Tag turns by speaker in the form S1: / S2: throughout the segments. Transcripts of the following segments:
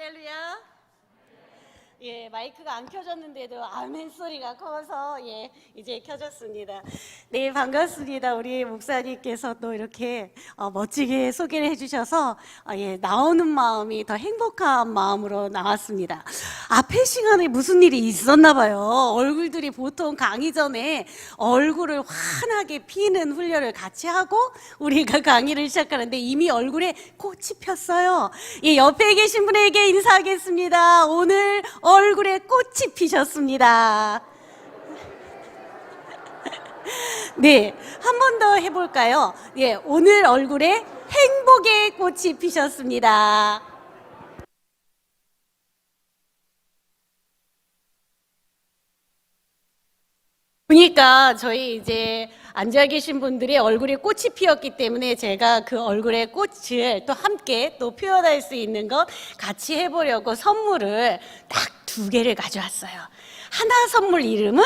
S1: 할렐루야. 예, 마이크가 안 켜졌는데도 아멘 소리가 커서 이제 켜졌습니다. 네, 반갑습니다. 우리 목사님께서 또 이렇게 멋지게 소개를 해주셔서 나오는 마음이 더 행복한 마음으로 나왔습니다. 앞에 시간에 무슨 일이 있었나 봐요. 얼굴들이 보통 강의 전에 얼굴을 환하게 피는 훈련을 같이 하고 우리가 강의를 시작하는데 이미 얼굴에 꽃이 폈어요. 옆에 계신 분에게 인사하겠습니다. 오늘 얼굴에 꽃이 피셨습니다. 네, 한 번 더 해볼까요? 오늘 얼굴에 행복의 꽃이 피셨습니다. 보니까 저희 이제 앉아 계신 분들의 얼굴에 꽃이 피었기 때문에 제가 그 얼굴에 꽃을 또 함께 또 표현할 수 있는 것 같이 해보려고 선물을 딱 2개를 가져왔어요. 하나 선물 이름은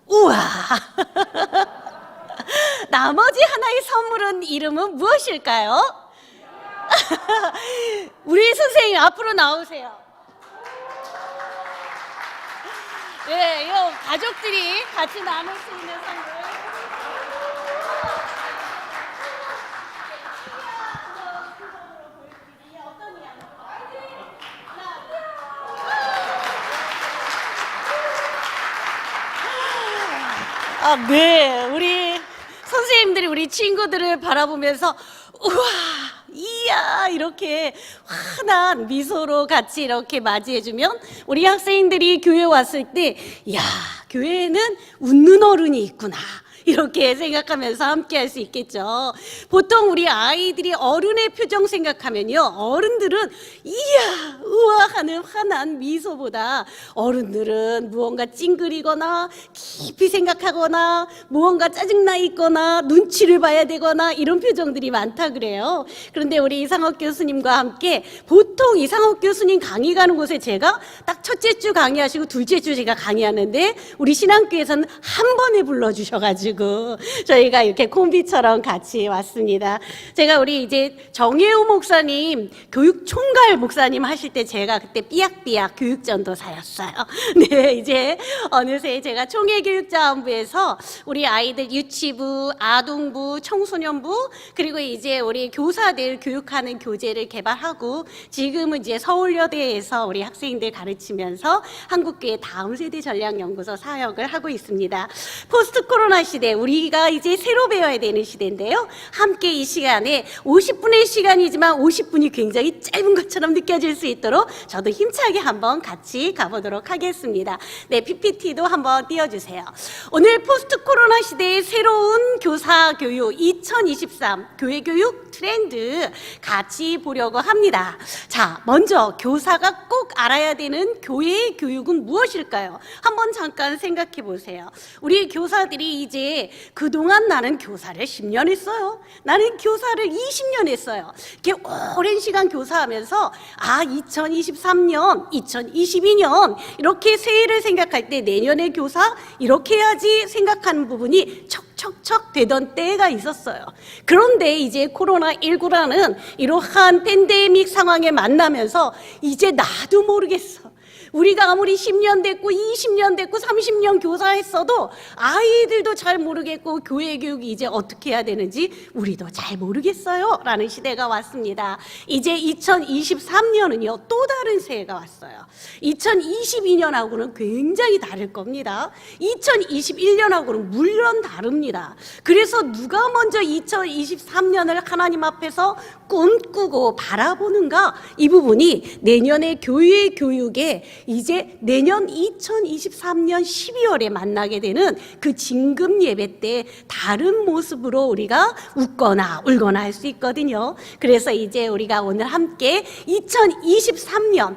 S1: 우와. 나머지 하나의 선물은 이름은 무엇일까요? 우리 선생님 앞으로 나오세요. 네, 이 가족들이 같이 나눌 수 있는 선물. 네, 우리 선생님들이 우리 친구들을 바라보면서 우와, 이야 이렇게 환한 미소로 같이 이렇게 맞이해주면 우리 학생들이 교회 왔을 때 야, 교회에는 웃는 어른이 있구나 이렇게 생각하면서 함께 할 수 있겠죠. 보통 우리 아이들이 어른의 표정 생각하면요, 어른들은 이야 우와 하는 환한 미소보다 어른들은 무언가 찡그리거나 깊이 생각하거나 무언가 짜증나 있거나 눈치를 봐야 되거나 이런 표정들이 많다 그래요. 그런데 우리 이상옥 교수님과 함께 보통 이상옥 교수님 강의 가는 곳에 제가 딱 첫째 주 강의하시고 둘째 주 제가 강의하는데 우리 신앙교회에서는 한 번에 불러주셔가지고 저희가 이렇게 콤비처럼 같이 왔습니다. 제가 우리 이제 정혜우 목사님 교육 총괄 목사님 하실 때 제가 그때 삐약삐약 교육전도사였어요. 네, 이제 어느새 제가 총회교육자원부에서 우리 아이들 유치부, 아동부, 청소년부 그리고 이제 우리 교사들 교육하는 교재를 개발하고 지금은 이제 서울여대에서 우리 학생들 가르치면서 한국교회 다음 세대 전략연구소 사역을 하고 있습니다. 포스트 코로나 시대 우리가 이제 새로 배워야 되는 시대인데요. 함께 이 시간에 50분의 시간이지만 50분이 굉장히 짧은 것처럼 느껴질 수 있도록 저도 힘차게 한번 같이 가보도록 하겠습니다. 네, PPT도 한번 띄워주세요. 오늘 포스트 코로나 시대의 새로운 교사 교육 2023 교회 교육 트렌드 같이 보려고 합니다. 자, 먼저 교사가 꼭 알아야 되는 교회의 교육은 무엇일까요? 한번 잠깐 생각해 보세요. 우리 교사들이 이제 그동안 나는 교사를 10년 했어요. 나는 교사를 20년 했어요. 이렇게 오랜 시간 교사하면서 2023년, 2022년 이렇게 새해를 생각할 때 내년에 교사 이렇게 해야지 생각하는 부분이 척척척 되던 때가 있었어요. 그런데 이제 코로나19라는 이러한 팬데믹 상황에 만나면서 이제 나도 모르겠어. 우리가 아무리 10년 됐고 20년 됐고 30년 교사했어도 아이들도 잘 모르겠고 교회 교육이 이제 어떻게 해야 되는지 우리도 잘 모르겠어요 라는 시대가 왔습니다. 이제 2023년은요 또 다른 새해가 왔어요. 2022년하고는 굉장히 다를 겁니다. 2021년하고는 물론 다릅니다. 그래서 누가 먼저 2023년을 하나님 앞에서 꿈꾸고 바라보는가, 이 부분이 내년의 교회 교육에 이제 내년 2023년 12월에 만나게 되는 그 진금 예배 때 다른 모습으로 우리가 웃거나 울거나 할 수 있거든요. 그래서 이제 우리가 오늘 함께 2023년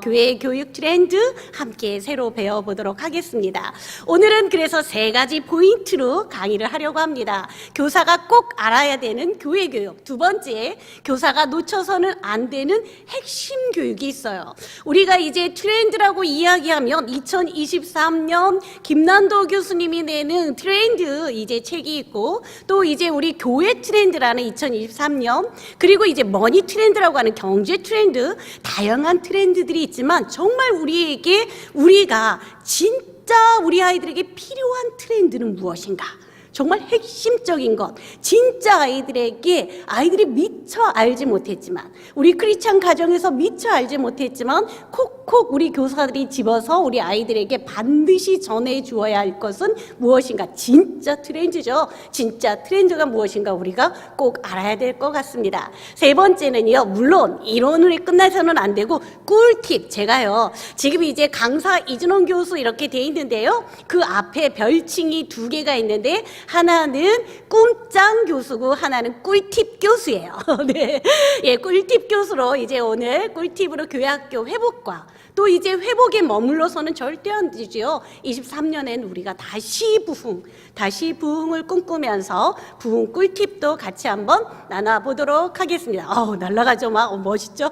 S1: 교회 교육 트렌드 함께 새로 배워보도록 하겠습니다. 오늘은 그래서 3가지 포인트로 강의를 하려고 합니다. 교사가 꼭 알아야 되는 교회 교육, 2번째 교사가 놓쳐서는 안 되는 핵심 교육이 있어요. 우리가 이제 트렌드라고 이야기하면 2023년 김난도 교수님이 내는 트렌드 이제 책이 있고, 또 이제 우리 교회 트렌드라는 2023년, 그리고 이제 머니 트렌드라고 하는 경제 트렌드, 다양한 트렌드들이 있지만 정말 우리에게, 우리가 진짜 우리 아이들에게 필요한 트렌드는 무엇인가? 정말 핵심적인 것, 진짜 아이들이 미처 알지 못했지만, 우리 크리스찬 가정에서 미처 알지 못했지만 콕콕 우리 교사들이 집어서 우리 아이들에게 반드시 전해 주어야 할 것은 무엇인가? 진짜 트렌드죠. 진짜 트렌드가 무엇인가 우리가 꼭 알아야 될 것 같습니다. 세 번째는요, 물론 이론으로 끝나서는 안 되고 꿀팁, 제가요 지금 이제 강사 이준원 교수 이렇게 돼 있는데요, 그 앞에 별칭이 2개가 있는데 하나는 꿈짱 교수고 하나는 꿀팁 교수예요. 네, 예, 꿀팁 교수로 이제 오늘 꿀팁으로 교회학교 회복과, 또 이제 회복에 머물러서는 절대 안 되죠. 23년엔 우리가 다시 부흥을 꿈꾸면서 부흥 꿀팁도 같이 한번 나눠보도록 하겠습니다. 날아가죠, 막. 멋있죠?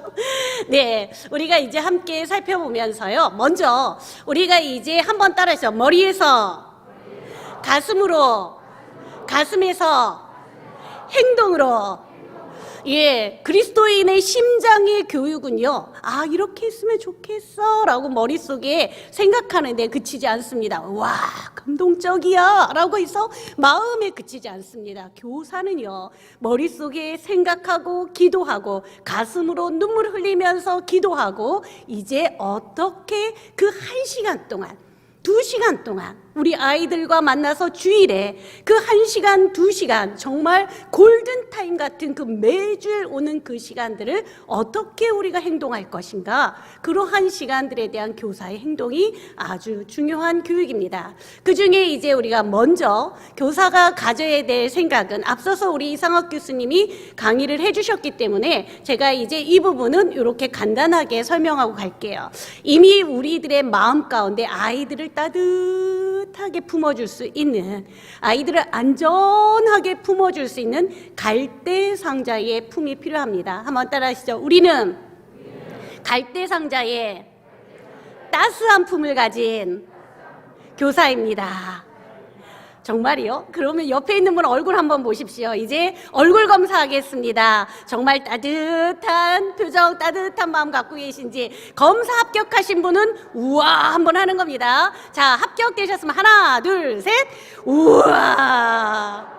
S1: 네, 우리가 이제 함께 살펴보면서요, 먼저 우리가 이제 한번 따라하죠. 머리에서, 가슴으로, 가슴에서 행동으로. 예, 그리스도인의 심장의 교육은요, 이렇게 했으면 좋겠어 라고 머릿속에 생각하는데 그치지 않습니다. 와, 감동적이야 라고 해서 마음에 그치지 않습니다. 교사는요, 머릿속에 생각하고 기도하고 가슴으로 눈물 흘리면서 기도하고, 이제 어떻게 그 1시간 동안, 2시간 동안 우리 아이들과 만나서 주일에 그 1시간, 2시간 정말 골든타임 같은 그 매주 오는 그 시간들을 어떻게 우리가 행동할 것인가, 그러한 시간들에 대한 교사의 행동이 아주 중요한 교육입니다. 그 중에 이제 우리가 먼저 교사가 가져야 될 생각은, 앞서서 우리 이상학 교수님이 강의를 해주셨기 때문에 제가 이제 이 부분은 이렇게 간단하게 설명하고 갈게요. 이미 우리들의 마음 가운데 아이들을 따뜻하게 품어줄 수 있는, 아이들을 안전하게 품어줄 수 있는 갈대 상자의 품이 필요합니다. 한번 따라하시죠. 우리는 갈대 상자에 따스한 품을 가진 교사입니다. 정말이요? 그러면 옆에 있는 분 얼굴 한번 보십시오. 이제 얼굴 검사하겠습니다. 정말 따뜻한 표정, 따뜻한 마음 갖고 계신지. 검사 합격하신 분은 우와 한번 하는 겁니다. 자, 합격되셨으면 하나, 둘, 셋. 우와.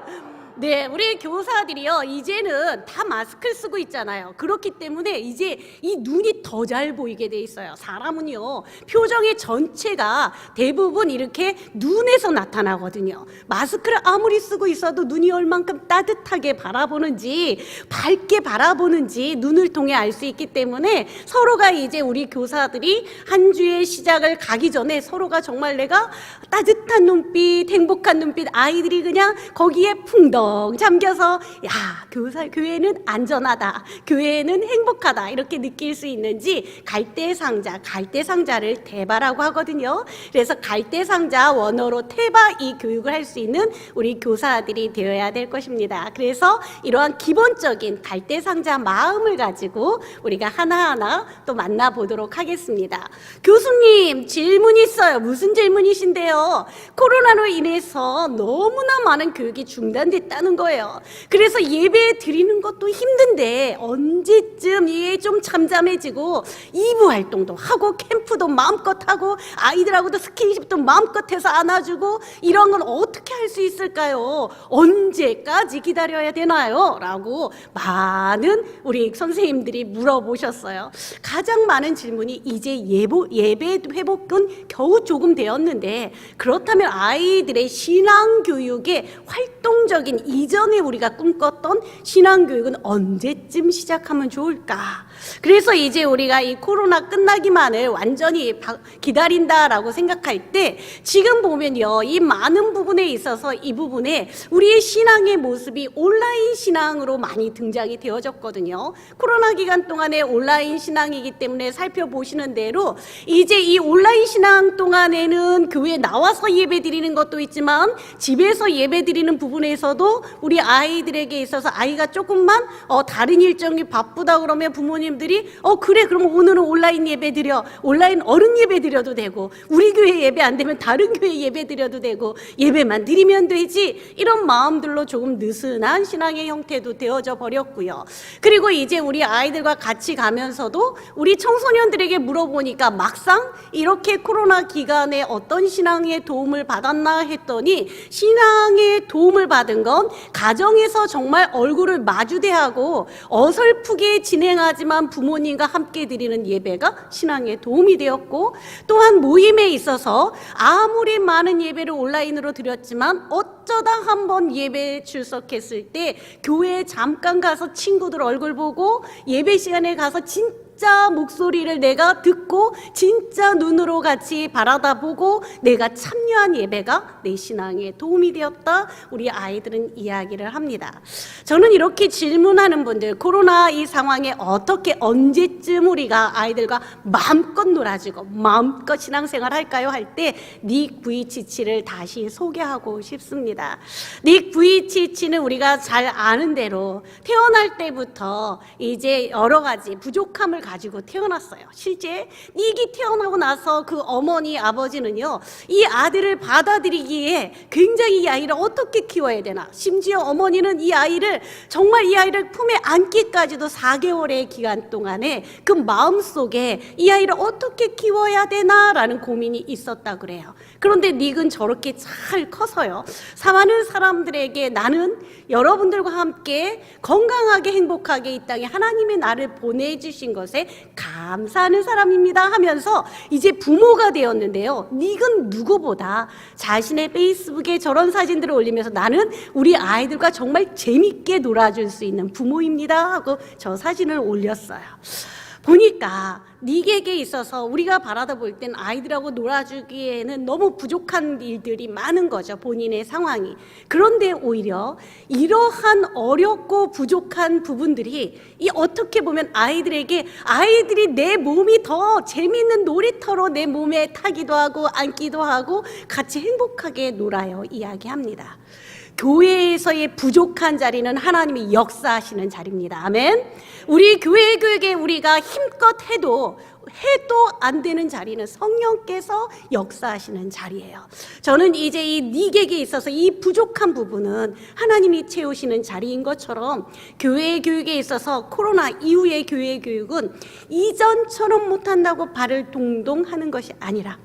S1: 네, 우리 교사들이요, 이제는 다 마스크를 쓰고 있잖아요. 그렇기 때문에 이제 이 눈이 더 잘 보이게 돼 있어요. 사람은요, 표정의 전체가 대부분 이렇게 눈에서 나타나거든요. 마스크를 아무리 쓰고 있어도 눈이 얼만큼 따뜻하게 바라보는지, 밝게 바라보는지 눈을 통해 알 수 있기 때문에, 서로가 이제 우리 교사들이 한 주의 시작을 가기 전에 서로가 정말 내가 따뜻한 눈빛, 행복한 눈빛, 아이들이 그냥 거기에 풍덩 잠겨서, 야, 교회는 안전하다, 교회는 행복하다 이렇게 느낄 수 있는지, 갈대 상자를 테바라고 하거든요. 그래서 갈대 상자, 원어로 테바, 이 교육을 할 수 있는 우리 교사들이 되어야 될 것입니다. 그래서 이러한 기본적인 갈대 상자 마음을 가지고 우리가 하나하나 또 만나보도록 하겠습니다. 교수님, 질문 있어요. 무슨 질문이신데요? 코로나로 인해서 너무나 많은 교육이 중단됐다는 거예요. 그래서 예배 드리는 것도 힘든데 언제쯤 이게 좀 잠잠해지고 2부 활동도 하고 캠프도 마음껏 하고 아이들하고도 스킨십도 마음껏 해서 안아주고, 이런 건 어떻게 할 수 있을까요? 언제까지 기다려야 되나요? 라고 많은 우리 선생님들이 물어보셨어요. 가장 많은 질문이, 이제 예배 회복은 겨우 조금 되었는데, 그렇다면 아이들의 신앙교육의 활동적인 이전에 우리가 꿈꿨던 신앙교육은 언제쯤 시작하면 좋을까? 그래서 이제 우리가 이 코로나 끝나기만을 완전히 기다린다라고 생각할 때, 지금 보면요, 이 많은 부분에 있어서 이 부분에 우리의 신앙의 모습이 온라인 신앙으로 많이 등장이 되어졌거든요. 코로나 기간 동안에 온라인 신앙이기 때문에 살펴보시는 대로 이제 이 온라인 신앙 동안에는 교회에 나와서 예배 드리는 것도 있지만 집에서 예배 드리는 부분에서도 우리 아이들에게 있어서, 아이가 조금만 다른 일정이 바쁘다 그러면 부모님 성도님들이 그래 그럼 오늘은 온라인 예배 드려, 온라인 어른 예배 드려도 되고, 우리 교회 예배 안 되면 다른 교회 예배 드려도 되고, 예배만 드리면 되지, 이런 마음들로 조금 느슨한 신앙의 형태도 되어져 버렸고요. 그리고 이제 우리 아이들과 같이 가면서도 우리 청소년들에게 물어보니까 막상 이렇게 코로나 기간에 어떤 신앙의 도움을 받았나 했더니, 신앙의 도움을 받은 건 가정에서 정말 얼굴을 마주대하고 어설프게 진행하지만 부모님과 함께 드리는 예배가 신앙에 도움이 되었고, 또한 모임에 있어서 아무리 많은 예배를 온라인으로 드렸지만 어쩌다 한번 예배에 출석했을 때 교회에 잠깐 가서 친구들 얼굴 보고 예배 시간에 가서 진짜 목소리를 내가 듣고 진짜 눈으로 같이 바라다보고 내가 참여한 예배가 내 신앙에 도움이 되었다, 우리 아이들은 이야기를 합니다. 저는 이렇게 질문하는 분들, 코로나 이 상황에 어떻게 언제쯤 우리가 아이들과 마음껏 놀아주고 마음껏 신앙생활 할까요? 할 때 닉 부이치치를 다시 소개하고 싶습니다. 닉 부이치치는 우리가 잘 아는 대로 태어날 때부터 이제 여러 가지 부족함을 가지고 태어났어요. 실제 닉이 태어나고 나서 그 어머니 아버지는요, 이 아들을 받아들이기에 굉장히 이 아이를 어떻게 키워야 되나, 심지어 어머니는 이 아이를 정말 이 아이를 품에 안기까지도 4개월의 기간 동안에 그 마음속에 이 아이를 어떻게 키워야 되나라는 고민이 있었다 그래요. 그런데 닉은 저렇게 잘 커서요, 많은 사람들에게 나는 여러분들과 함께 건강하게 행복하게 이 땅에 하나님의 나를 보내주신 것에 감사하는 사람입니다 하면서 이제 부모가 되었는데요, 닉은 누구보다 자신의 페이스북에 저런 사진들을 올리면서 나는 우리 아이들과 정말 재밌게 놀아줄 수 있는 부모입니다 하고 저 사진을 올렸어요. 보니까 닉에게 있어서 우리가 바라다 볼 땐 아이들하고 놀아주기에는 너무 부족한 일들이 많은 거죠, 본인의 상황이. 그런데 오히려 이러한 어렵고 부족한 부분들이 어떻게 보면 아이들에게, 아이들이 내 몸이 더 재미있는 놀이터로 내 몸에 타기도 하고 앉기도 하고 같이 행복하게 놀아요 이야기합니다. 교회에서의 부족한 자리는 하나님이 역사하시는 자리입니다. 아멘. 우리 교회 교육에 우리가 힘껏 해도 안 되는 자리는 성령께서 역사하시는 자리예요. 저는 이제 이 닉에게 있어서 이 부족한 부분은 하나님이 채우시는 자리인 것처럼, 교회 교육에 있어서 코로나 이후의 교회 교육은 이전처럼 못한다고 발을 동동 하는 것이 아니라,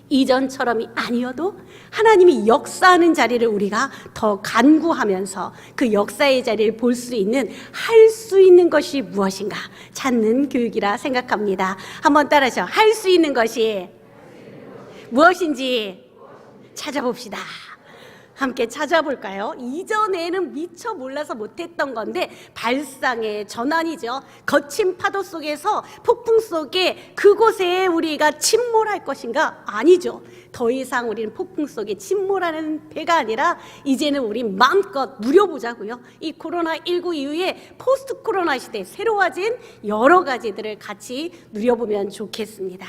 S1: 이전처럼이 아니어도 하나님이 역사하는 자리를 우리가 더 간구하면서 그 역사의 자리를 볼 수 있는, 할 수 있는 것이 무엇인가 찾는 교육이라 생각합니다. 한번 따라하시죠. 할 수 있는 것이 무엇인지 찾아봅시다. 함께 찾아볼까요? 이전에는 미처 몰라서 못했던 건데 발상의 전환이죠. 거친 파도 속에서, 폭풍 속에 그곳에 우리가 침몰할 것인가? 아니죠. 더 이상 우리는 폭풍 속에 침몰하는 배가 아니라 이제는 우리 마음껏 누려보자고요. 이 코로나19 이후에 포스트 코로나 시대 새로워진 여러 가지들을 같이 누려보면 좋겠습니다.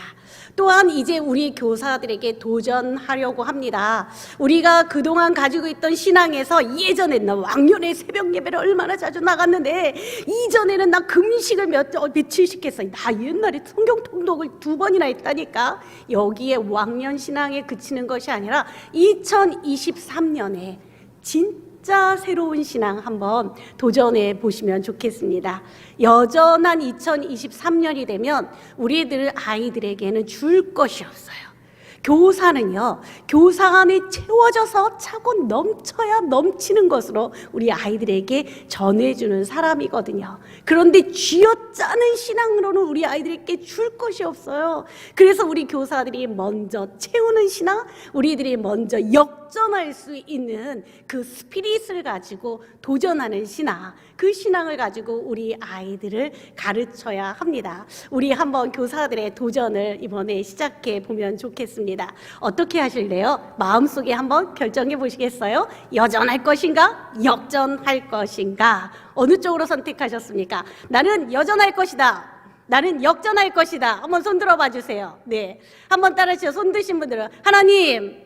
S1: 또한 이제 우리 교사들에게 도전하려고 합니다. 우리가 그동안 가지고 있던 신앙에서, 예전에는 나 왕년에 새벽 예배를 얼마나 자주 나갔는데, 이전에는 나 금식을 며칠씩 했어요. 나 옛날에 성경 통독을 2번이나 했다니까. 여기에 왕년 신앙에 그치는 것이 아니라 2023년에 진짜 새로운 신앙 한번 도전해 보시면 좋겠습니다. 여전한 2023년이 되면 우리들 아이들에게는 줄 것이 없어요. 교사는요, 교사 안에 채워져서 차고 넘쳐야 넘치는 것으로 우리 아이들에게 전해주는 사람이거든요. 그런데 쥐어짜는 신앙으로는 우리 아이들에게 줄 것이 없어요. 그래서 우리 교사들이 먼저 채우는 신앙, 우리들이 먼저 역전할 수 있는 그 스피릿을 가지고 도전하는 신앙, 그 신앙을 가지고 우리 아이들을 가르쳐야 합니다. 우리 한번 교사들의 도전을 이번에 시작해 보면 좋겠습니다. 어떻게 하실래요? 마음속에 한번 결정해 보시겠어요? 여전할 것인가? 역전할 것인가? 어느 쪽으로 선택하셨습니까? 나는 여전할 것이다. 나는 역전할 것이다. 한번 손 들어봐 주세요. 네, 한번 따라하시죠. 손 드신 분들은, 하나님,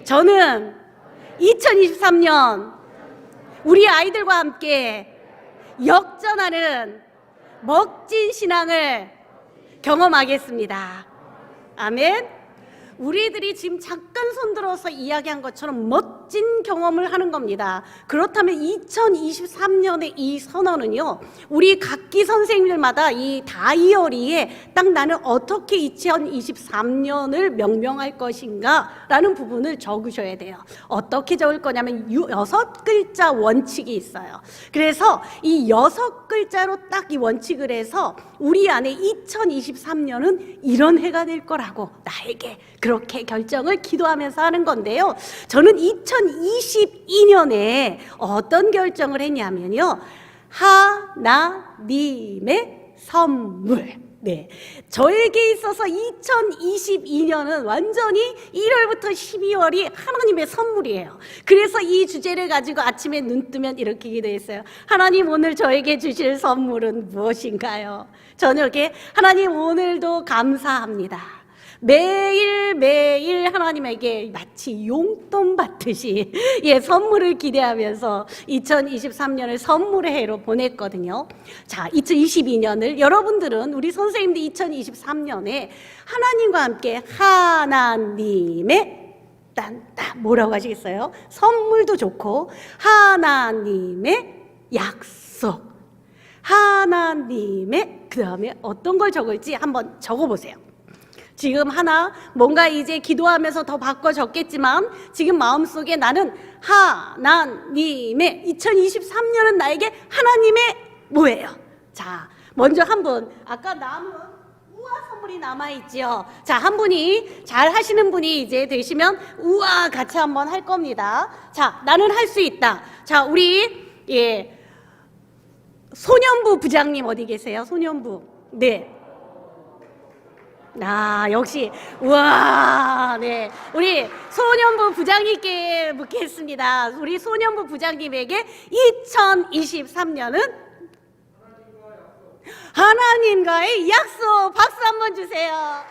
S1: 저는 2023년 우리 아이들과 함께 역전하는 멋진 신앙을 경험하겠습니다. 아멘. 우리들이 지금 잠깐 손들어서 이야기한 것처럼 멋진 경험을 하는 겁니다. 그렇다면 2023년의 이 선언은요, 우리 각기 선생님들마다 이 다이어리에 딱 나는 어떻게 2023년을 명명할 것인가 라는 부분을 적으셔야 돼요. 어떻게 적을 거냐면 6글자 원칙이 있어요. 그래서 이 6글자로 딱 이 원칙을 해서 우리 안에 2023년은 이런 해가 될 거라고 나에게 그렇게 결정을 기도하면서 하는 건데요. 저는 2022년에 어떤 결정을 했냐면요. 하나님의 선물. 네. 저에게 있어서 2022년은 완전히 1월부터 12월이 하나님의 선물이에요. 그래서 이 주제를 가지고 아침에 눈 뜨면 이렇게 기도했어요. 하나님, 오늘 저에게 주실 선물은 무엇인가요? 저녁에 하나님, 오늘도 감사합니다. 매일매일 하나님에게 마치 용돈 받듯이 선물을 기대하면서 2023년을 선물의 해로 보냈거든요. 자, 2022년을 여러분들은, 우리 선생님들 2023년에 하나님과 함께 하나님의 딴따 뭐라고 하시겠어요? 선물도 좋고 하나님의 약속, 하나님의, 그 다음에 어떤 걸 적을지 한번 적어보세요. 지금 하나 뭔가 이제 기도하면서 더 바꿔 적겠지만 지금 마음속에 나는 하나님의 2023년은 나에게 하나님의 뭐예요? 자, 먼저 한 분, 아까 남은 우와 선물이 남아있죠. 자, 한 분이 잘 하시는 분이 이제 되시면 우와 같이 한번 할 겁니다. 자, 나는 할 수 있다. 자, 우리 소년부 부장님 어디 계세요? 소년부. 네. 아, 역시, 우와, 네. 우리 소년부 부장님께 묻겠습니다. 우리 소년부 부장님에게 2023년은 하나님과의 약속. 박수 한번 주세요.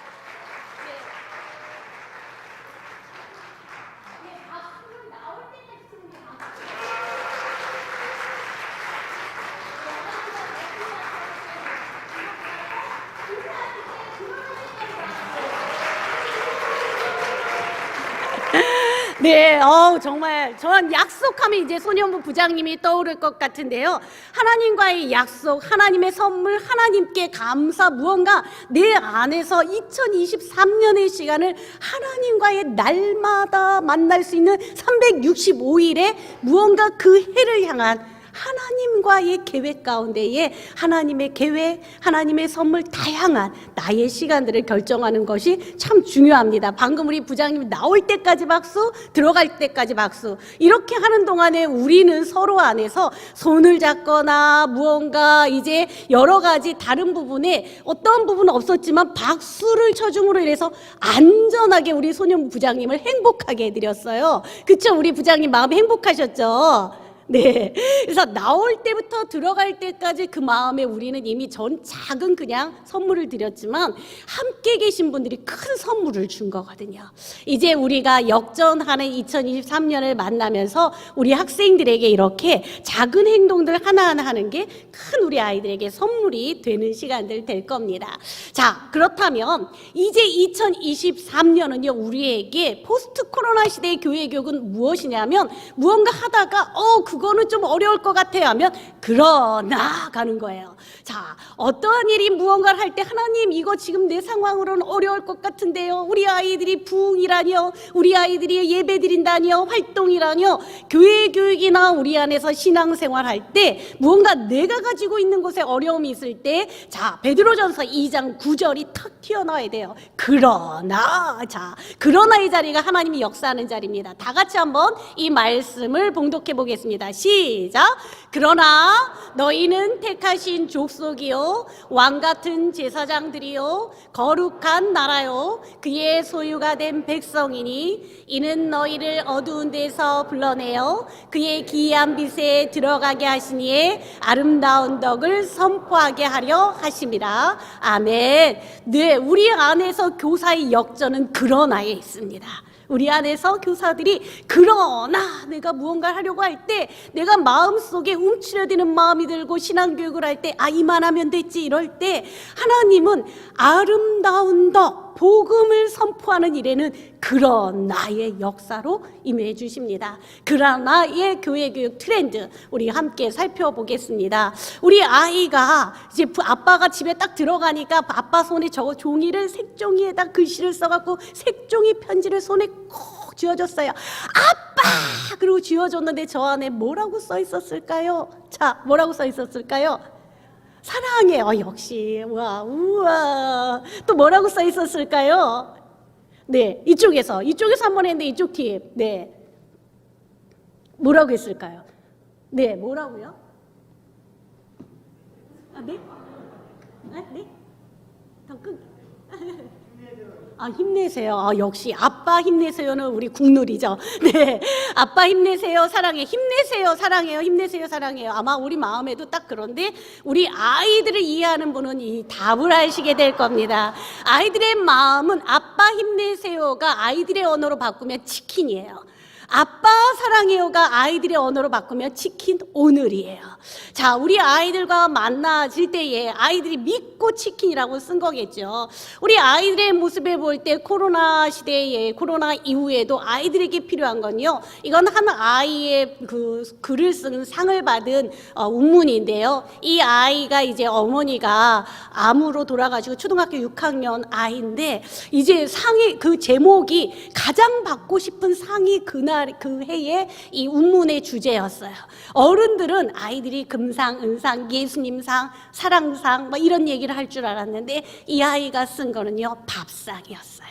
S1: 네, 정말 전 약속하면 이제 소년부 부장님이 떠오를 것 같은데요. 하나님과의 약속, 하나님의 선물, 하나님께 감사, 무언가 내 안에서 2023년의 시간을 하나님과의 날마다 만날 수 있는 365일에 무언가 그 해를 향한 하나님과의 계획 가운데에 하나님의 계획, 하나님의 선물, 다양한 나의 시간들을 결정하는 것이 참 중요합니다. 방금 우리 부장님이 나올 때까지 박수, 들어갈 때까지 박수. 이렇게 하는 동안에 우리는 서로 안에서 손을 잡거나 무언가 이제 여러 가지 다른 부분에 어떤 부분은 없었지만 박수를 쳐줌으로 인해서 안전하게 우리 소년 부장님을 행복하게 해드렸어요. 그쵸? 우리 부장님 마음이 행복하셨죠? 네. 그래서 나올 때부터 들어갈 때까지 그 마음에 우리는 이미 전 작은 그냥 선물을 드렸지만 함께 계신 분들이 큰 선물을 준 거거든요. 이제 우리가 역전하는 2023년을 만나면서 우리 학생들에게 이렇게 작은 행동들 하나하나 하는 게 큰 우리 아이들에게 선물이 되는 시간들 될 겁니다. 자, 그렇다면 이제 2023년은요, 우리에게 포스트 코로나 시대의 교회 교육은 무엇이냐면 무언가 하다가 그거는 좀 어려울 것 같아요 하면 그러나 가는 거예요. 자, 어떠한 일이 무언가를 할 때 하나님 이거 지금 내 상황으로는 어려울 것 같은데요. 우리 아이들이 부흥이라뇨, 우리 아이들이 예배 드린다뇨, 활동이라뇨. 교회 교육이나 우리 안에서 신앙생활 할 때 무언가 내가 가지고 있는 곳에 어려움이 있을 때 자, 베드로전서 2장 9절이 탁 튀어나와야 돼요. 그러나, 자, 그러나의 자리가 하나님이 역사하는 자리입니다. 다 같이 한번 이 말씀을 봉독해 보겠습니다. 시작. 그러나 너희는 택하신 족속이요 왕 같은 제사장들이요 거룩한 나라요 그의 소유가 된 백성이니 이는 너희를 어두운 데서 불러내어 그의 기이한 빛에 들어가게 하시니에 아름다운 덕을 선포하게 하려 하심이라. 아멘. 네, 우리 안에서 교사의 역전은 그러나에 있습니다. 우리 안에서 교사들이 그러나 내가 무언가를 하려고 할 때 내가 마음속에 움츠려드는 마음이 들고 신앙교육을 할 때 이만하면 됐지 이럴 때 하나님은 아름다운 더 복음을 선포하는 일에는 그러나의 역사로 임해 주십니다. 그러나의 교회 교육 트렌드 우리 함께 살펴보겠습니다. 우리 아이가 이제 아빠가 집에 딱 들어가니까 아빠 손에 저 종이를 색종이에다 글씨를 써갖고 색종이 편지를 손에 콕 쥐어줬어요. 아빠! 그리고 쥐어줬는데 저 안에 뭐라고 써 있었을까요? 자, 뭐라고 써 있었을까요? 사랑해. 역시. 우와. 또 뭐라고 써 있었을까요? 네, 이쪽에서 한번 했는데 이쪽 팀. 네. 뭐라고 했을까요? 네, 뭐라고요? 네? 네? 더 끄. 힘내세요. 역시 아빠 힘내세요는 우리 국룰이죠. 네, 아빠 힘내세요, 사랑해. 힘내세요, 사랑해요. 힘내세요, 사랑해요. 아마 우리 마음에도 딱 그런데 우리 아이들을 이해하는 분은 이 답을 아시게 될 겁니다. 아이들의 마음은 아빠 힘내세요가 아이들의 언어로 바꾸면 치킨이에요. 아빠 사랑해요가 아이들의 언어로 바꾸면 치킨 오늘이에요. 자, 우리 아이들과 만나질 때에 아이들이 믿고 치킨이라고 쓴 거겠죠. 우리 아이들의 모습을 볼 때 코로나 시대에 코로나 이후에도 아이들에게 필요한 건요. 이건 한 아이의 그 글을 쓴 상을 받은 운문인데요. 이 아이가 이제 어머니가 암으로 돌아가시고 초등학교 6학년 아이인데 이제 상이 그 제목이 가장 받고 싶은 상이 그날 그 해에 이 운문의 주제였어요. 어른들은 아이들이 금상, 은상, 예수님상, 사랑상 이런 얘기를 할 줄 알았는데 이 아이가 쓴 거는요 밥상이었어요.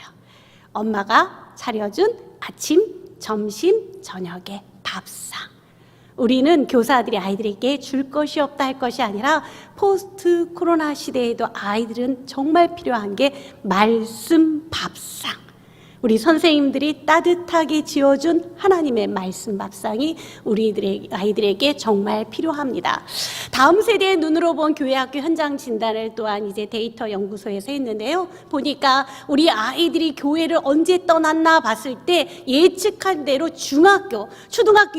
S1: 엄마가 차려준 아침, 점심, 저녁의 밥상. 우리는 교사들이 아이들에게 줄 것이 없다 할 것이 아니라 포스트 코로나 시대에도 아이들은 정말 필요한 게 말씀 밥상. 우리 선생님들이 따뜻하게 지어준 하나님의 말씀 밥상이 우리 아이들에게 정말 필요합니다. 다음 세대의 눈으로 본 교회학교 현장 진단을 또한 이제 데이터 연구소에서 했는데요. 보니까 우리 아이들이 교회를 언제 떠났나 봤을 때 예측한 대로 초등학교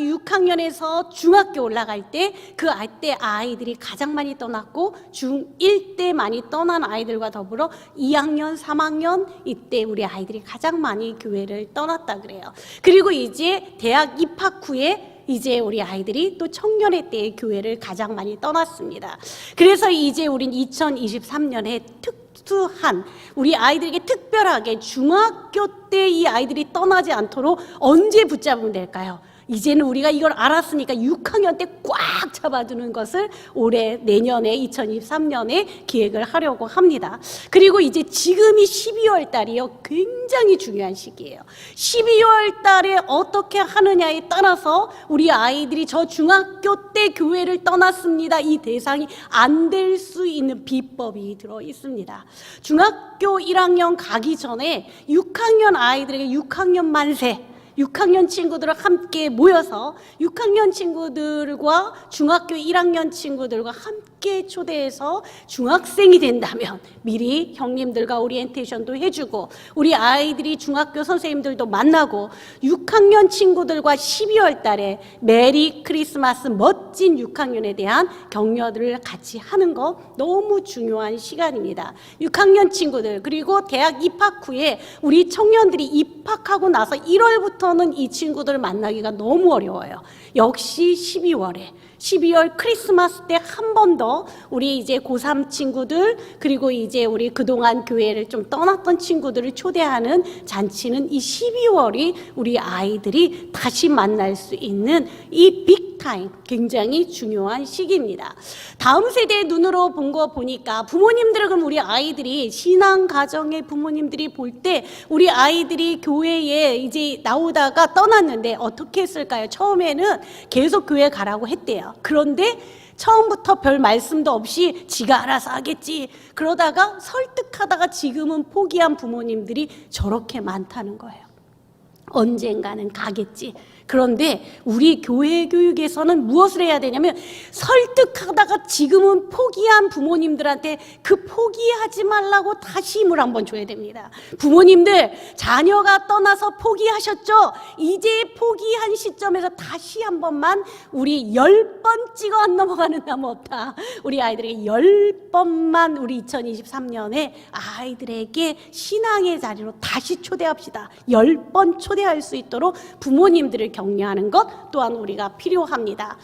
S1: 6학년에서 중학교 올라갈 때 그때 아이들이 가장 많이 떠났고 중1 때 많이 떠난 아이들과 더불어 2학년, 3학년 이때 우리 아이들이 가장 많이 교회를 떠났다 그래요. 그리고 이제 대학 입학 후에 이제 우리 아이들이 또 청년의 때에 교회를 가장 많이 떠났습니다. 그래서 이제 우린 2023년에 특수한 우리 아이들에게 특별하게 중학교 때 이 아이들이 떠나지 않도록 언제 붙잡으면 될까요? 이제는 우리가 이걸 알았으니까 6학년 때 꽉 잡아두는 것을 올해 내년에 2023년에 기획을 하려고 합니다. 그리고 이제 지금이 12월 달이요. 굉장히 중요한 시기예요. 12월 달에 어떻게 하느냐에 따라서 우리 아이들이 저 중학교 때 교회를 떠났습니다. 이 대상이 안 될 수 있는 비법이 들어 있습니다. 중학교 1학년 가기 전에 6학년 아이들에게 6학년 만세 6학년 친구들을 함께 모여서 6학년 친구들과 중학교 1학년 친구들과 함께 초대해서 중학생이 된다면 미리 형님들과 오리엔테이션도 해주고 우리 아이들이 중학교 선생님들도 만나고 6학년 친구들과 12월 달에 메리 크리스마스 멋진 6학년에 대한 격려들을 같이 하는 거 너무 중요한 시간입니다. 6학년 친구들 그리고 대학 입학 후에 우리 청년들이 입학하고 나서 1월부터는 이 친구들을 만나기가 너무 어려워요. 역시 12월 크리스마스 때 한 번 더 우리 이제 고3 친구들 그리고 이제 우리 그동안 교회를 좀 떠났던 친구들을 초대하는 잔치는 이 12월이 우리 아이들이 다시 만날 수 있는 이 빅타임 굉장히 중요한 시기입니다. 다음 세대의 눈으로 본 거 보니까 부모님들은 그럼 우리 아이들이 신앙 가정의 부모님들이 볼 때 우리 아이들이 교회에 이제 나오다가 떠났는데 어떻게 했을까요? 처음에는 계속 교회 가라고 했대요. 그런데 처음부터 별 말씀도 없이 지가 알아서 하겠지 그러다가 설득하다가 지금은 포기한 부모님들이 저렇게 많다는 거예요. 언젠가는 가겠지 그런데 우리 교회 교육에서는 무엇을 해야 되냐면 설득하다가 지금은 포기한 부모님들한테 그 포기하지 말라고 다시 힘을 한번 줘야 됩니다. 부모님들, 자녀가 떠나서 포기하셨죠? 이제 포기한 시점에서 다시 한 번만 우리 10번 찍어 안 넘어가는 나무 없다. 우리 아이들에게 10번만 우리 2023년에 아이들에게 신앙의 자리로 다시 초대합시다. 10번 초대할 수 있도록 부모님들을 격려하는 것 또한 우리가 필요합니다.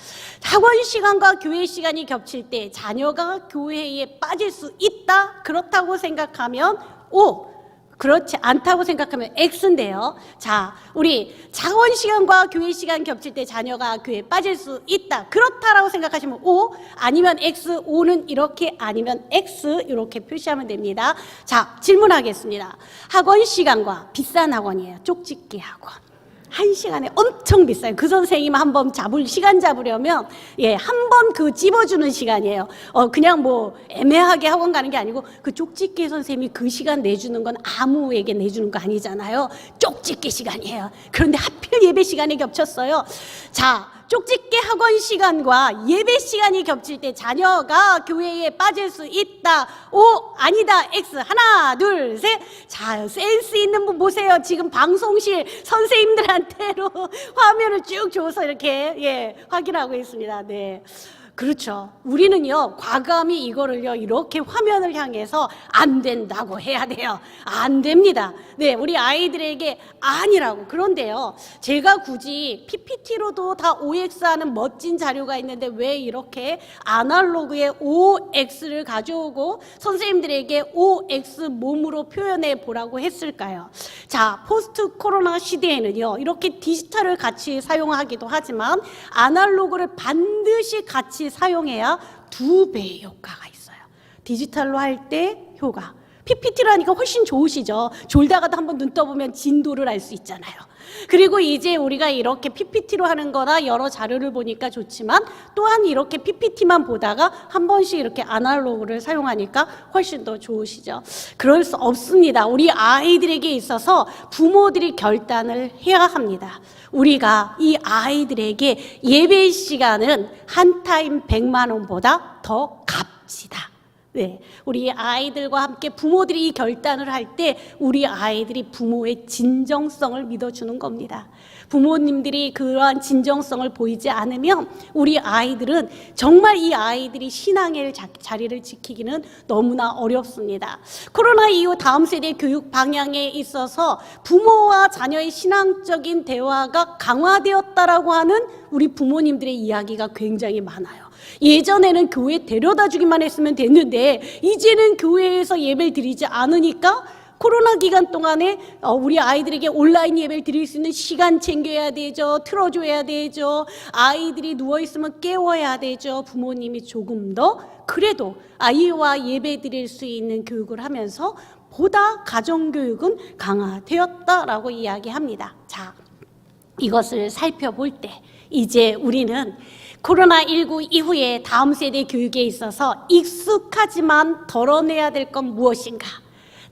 S1: 학원 시간과 교회 시간이 겹칠 때 자녀가 교회에 빠질 수 있다. 그렇다고 생각하면 O, 그렇지 않다고 생각하면 X인데요. 자, 우리 학원 시간과 교회 시간 겹칠 때 자녀가 교회에 빠질 수 있다. 그렇다라고 생각하시면 O, 아니면 X, O는 이렇게 아니면 X 이렇게 표시하면 됩니다. 자, 질문하겠습니다. 학원 시간과 비싼 학원이에요. 쪽집게 학원. 1시간에 엄청 비싸요. 그 선생님 한번 시간 잡으려면, 한 번 그 찝어주는 시간이에요. 그냥 뭐 애매하게 학원 가는 게 아니고 그 쪽집게 선생님이 그 시간 내주는 건 아무에게 내주는 거 아니잖아요. 쪽집게 시간이에요. 그런데 하필 예배 시간에 겹쳤어요. 자, 쪽집게 학원 시간과 예배 시간이 겹칠 때 자녀가 교회에 빠질 수 있다. O, 아니다. X. 하나, 둘, 셋. 자, 센스 있는 분 보세요. 지금 방송실 선생님들한테로 화면을 쭉 줘서 이렇게 확인하고 있습니다. 네. 그렇죠. 우리는요, 과감히 이거를요, 이렇게 화면을 향해서 안 된다고 해야 돼요. 안 됩니다. 네, 우리 아이들에게 아니라고. 그런데요, 제가 굳이 PPT로도 다 OX 하는 멋진 자료가 있는데 왜 이렇게 아날로그의 OX를 가져오고 선생님들에게 OX 몸으로 표현해 보라고 했을까요? 자, 포스트 코로나 시대에는요, 이렇게 디지털을 같이 사용하기도 하지만 아날로그를 반드시 같이 사용해야 2배의 효과가 있어요. 디지털로 할 때 효과. PPT로 하니까 훨씬 좋으시죠. 졸다가도 한번 눈 떠보면 진도를 알 수 있잖아요. 그리고 이제 우리가 이렇게 PPT로 하는 거나 여러 자료를 보니까 좋지만 또한 이렇게 PPT만 보다가 한 번씩 이렇게 아날로그를 사용하니까 훨씬 더 좋으시죠. 그럴 수 없습니다. 우리 아이들에게 있어서 부모들이 결단을 해야 합니다. 우리가 이 아이들에게 예배 시간은 한 타임 100만 원보다 더 값지다. 네, 우리 아이들과 함께 부모들이 이 결단을 할 때 우리 아이들이 부모의 진정성을 믿어주는 겁니다. 부모님들이 그러한 진정성을 보이지 않으면 우리 아이들은 정말 이 아이들이 신앙의 자리를 지키기는 너무나 어렵습니다. 코로나 이후 다음 세대 교육 방향에 있어서 부모와 자녀의 신앙적인 대화가 강화되었다라고 하는 우리 부모님들의 이야기가 굉장히 많아요. 예전에는 교회 데려다 주기만 했으면 됐는데 이제는 교회에서 예배를 드리지 않으니까 코로나 기간 동안에 우리 아이들에게 온라인 예배를 드릴 수 있는 시간 챙겨야 되죠. 틀어줘야 되죠. 아이들이 누워있으면 깨워야 되죠. 부모님이 조금 더 그래도 아이와 예배 드릴 수 있는 교육을 하면서 보다 가정교육은 강화되었다라고 이야기합니다. 자, 이것을 살펴볼 때 이제 우리는 코로나19 이후에 다음 세대 교육에 있어서 익숙하지만 덜어내야 될 건 무엇인가?